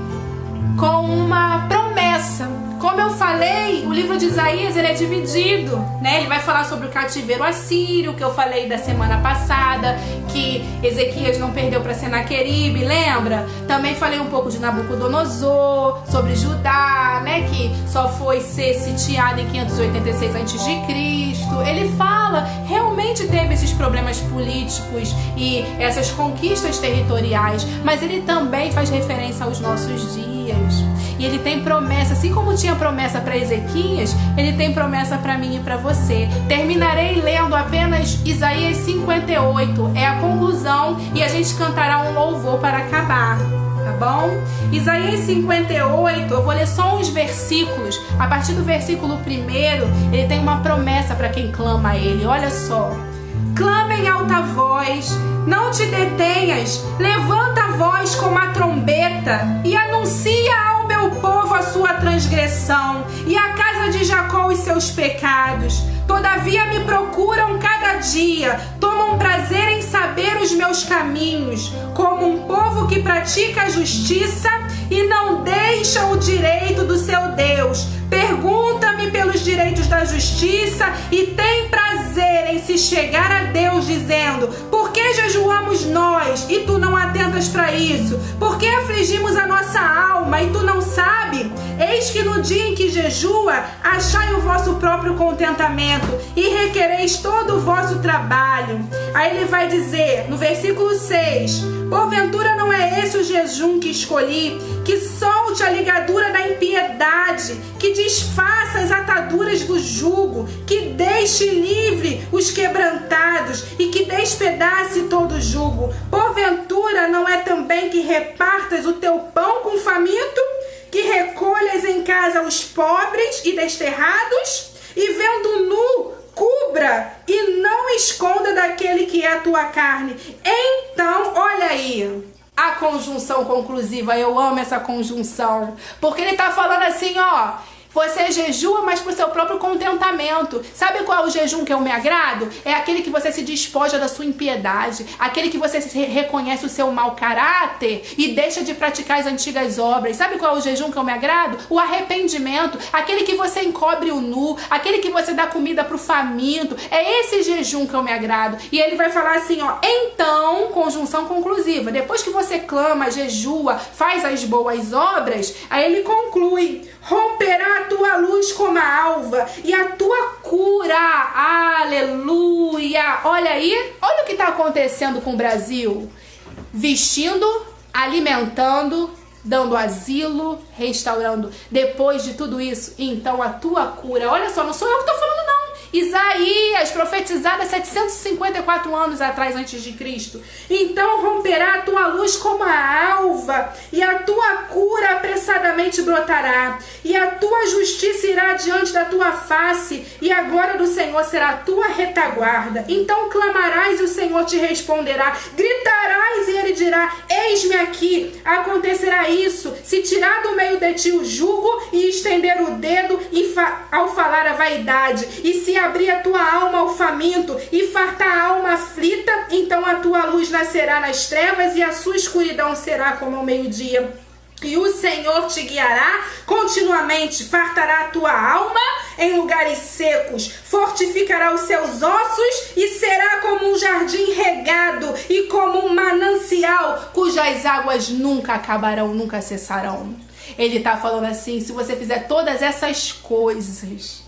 com uma promessa. Como eu falei, o livro de Isaías, ele é dividido, né? Ele vai falar sobre o cativeiro assírio, que eu falei da semana passada, que Ezequias não perdeu para Senaqueribe, lembra? Também falei um pouco de Nabucodonosor, sobre Judá, né? Que só foi ser sitiado em 586 a.C. Ele fala, realmente teve esses problemas políticos e essas conquistas territoriais, mas ele também faz referência aos nossos dias. E ele tem promessa, assim como tinha promessa para Ezequias, ele tem promessa para mim e para você. Terminarei lendo apenas Isaías 58, é a conclusão, e a gente cantará um louvor para acabar, tá bom? Isaías 58, eu vou ler só uns versículos. A partir do versículo 1, ele tem uma promessa para quem clama a ele. Olha só: clama em alta voz, não te detenhas, levanta a voz como a trombeta e anuncia ao meu povo a sua transgressão e à casa de Jacó os seus pecados. Todavia me procuram cada dia, tomam prazer em saber os meus caminhos, como um povo que pratica a justiça e não deixa o direito do seu Deus. Pergunta-me pelos direitos da justiça e tem prazer em se chegar a Deus, dizendo: por que jejuamos nós e tu não atentas para isso? Por que afligimos a nossa alma e tu não sabe? Eis que no dia em que jejua, achai o vosso próprio contentamento e requereis todo o vosso trabalho. Aí ele vai dizer no versículo 6: porventura não é esse o jejum que escolhi, que solte a ligadura da impiedade, que desfaça as ataduras do jugo, que deixe livre os quebrantados e que despedace todo o jugo? Porventura não é também que repartas o teu pão com o faminto, que recolhas em casa os pobres e desterrados, e vendo nu, cubra e não esconda daquele que é a tua carne? Então, olha aí a conjunção conclusiva. Eu amo essa conjunção, porque ele tá falando assim, ó: você jejua, mas pro seu próprio contentamento. Sabe qual é o jejum que eu me agrado? É aquele que você se despoja da sua impiedade, aquele que você reconhece o seu mau caráter e deixa de praticar as antigas obras. Sabe qual é o jejum que eu me agrado? O arrependimento, aquele que você encobre o nu, aquele que você dá comida pro faminto. É esse jejum que eu me agrado. E ele vai falar assim, ó: então, conjunção conclusiva, depois que você clama, jejua, faz as boas obras, aí ele conclui: romperá a tua luz como a alva e a tua cura. Aleluia! Olha aí, olha o que está acontecendo com o Brasil. Vestindo, alimentando, dando asilo, restaurando. Depois de tudo isso, então a tua cura. Olha só, não sou eu que estou falando não. Isaías, profetizada 754 anos atrás antes de Cristo. Então romperá a tua luz como a alva e a tua cura apressadamente brotará, e a tua justiça irá diante da tua face, e a glória do Senhor será a tua retaguarda. Então clamarás e o Senhor te responderá, gritarás e ele dirá: eis-me aqui. Acontecerá isso, se tirar do meio de ti o jugo e estender o dedo ao falar a vaidade, e se abrir a tua alma ao faminto e fartar a alma aflita, então a tua luz nascerá nas trevas e a sua escuridão será como ao meio-dia. E o Senhor te guiará continuamente, fartará a tua alma em lugares secos, fortificará os seus ossos e será como um jardim regado e como um manancial cujas águas nunca acabarão, nunca cessarão. Ele está falando assim: se você fizer todas essas coisas,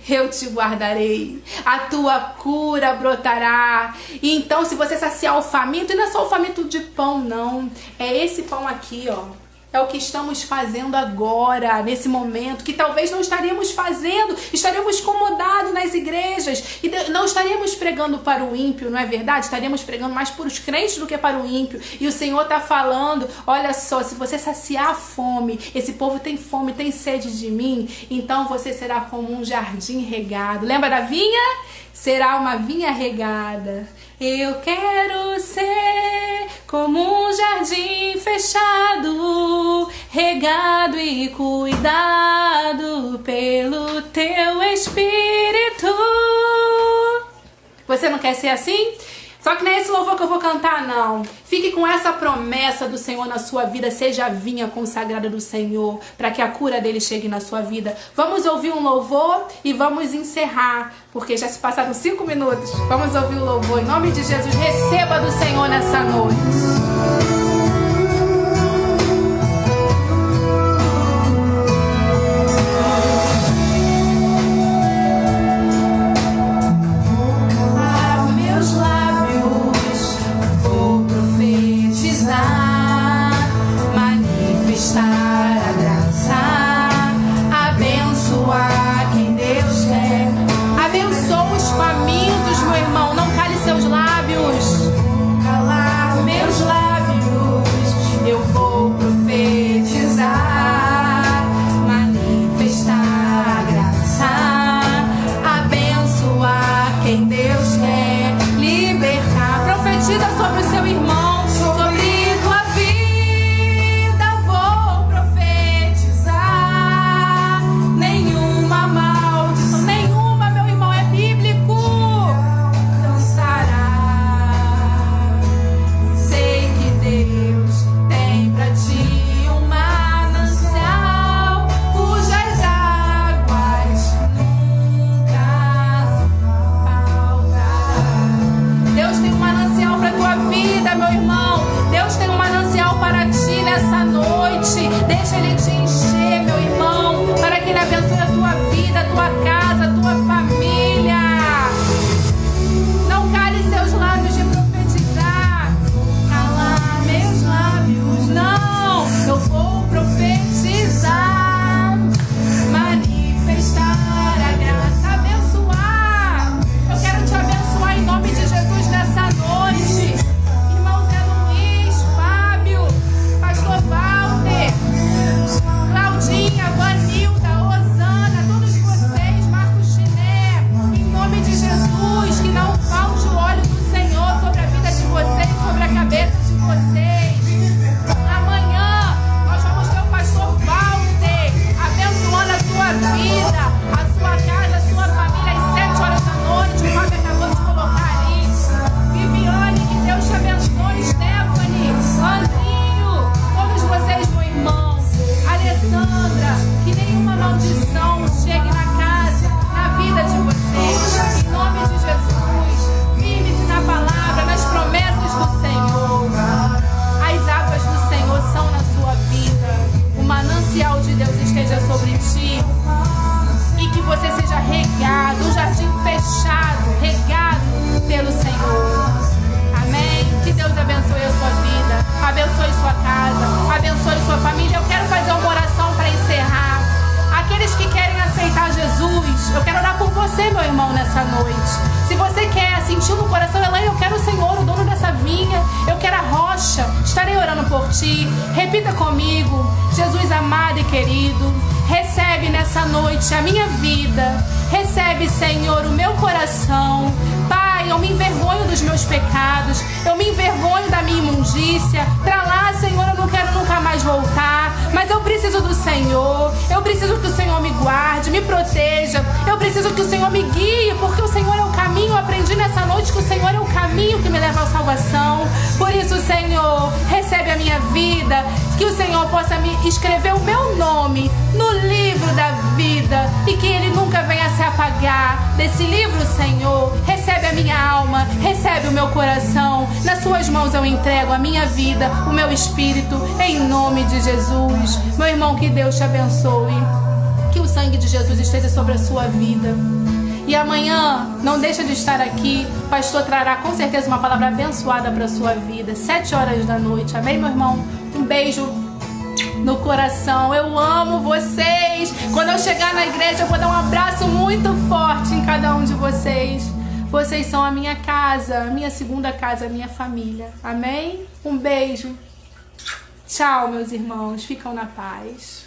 eu te guardarei, a tua cura brotará. E então, se você saciar o faminto, e não é só o faminto de pão, não, é esse pão aqui, ó. É o que estamos fazendo agora, nesse momento, que talvez não estaríamos fazendo, estaríamos acomodados nas igrejas, e não estaríamos pregando para o ímpio, não é verdade? Estaríamos pregando mais para os crentes do que para o ímpio. E o Senhor está falando: olha só, se você saciar a fome, esse povo tem fome, tem sede de mim, então você será como um jardim regado. Lembra da vinha? Será uma vinha regada. Eu quero ser como um jardim fechado, regado e cuidado pelo teu Espírito. Você não quer ser assim? Só que não é esse louvor que eu vou cantar, não. Fique com essa promessa do Senhor na sua vida. Seja a vinha consagrada do Senhor, para que a cura dele chegue na sua vida. Vamos ouvir um louvor e vamos encerrar, porque já se passaram 5 minutos. Vamos ouvir o louvor. Em nome de Jesus, receba do Senhor nessa noite. Repita comigo: Jesus amado e querido, recebe nessa noite a minha vida, recebe, Senhor, o meu coração. Pai, eu me envergonho dos meus pecados, eu me envergonho da minha imundícia. Pra lá, Senhor, eu não quero nunca mais voltar, mas eu preciso do Senhor, eu preciso que o Senhor me guarde, me proteja, eu preciso que o Senhor me guie, porque o Senhor é o caminho. Eu aprendi nessa noite que o Senhor é o caminho que me leva à salvação. Por isso, Senhor, recebe a minha vida. que o Senhor possa me escrever o meu nome no livro da vida e que ele nunca venha se apagar desse livro, Senhor. Recebe a minha alma, recebe o meu coração. Nas suas mãos eu entrego a minha vida, o meu espírito, em nome de Jesus. Meu irmão, que Deus te abençoe. Que o sangue de Jesus esteja sobre a sua vida. E amanhã, não deixa de estar aqui. O pastor trará com certeza uma palavra abençoada para a sua vida. 7 horas da noite. Amém, meu irmão? Um beijo no coração. Eu amo vocês. Quando eu chegar na igreja, eu vou dar um abraço muito forte em cada um de vocês. Vocês são a minha casa, a minha segunda casa, a minha família. Amém? Um beijo. Tchau, meus irmãos. Ficam na paz.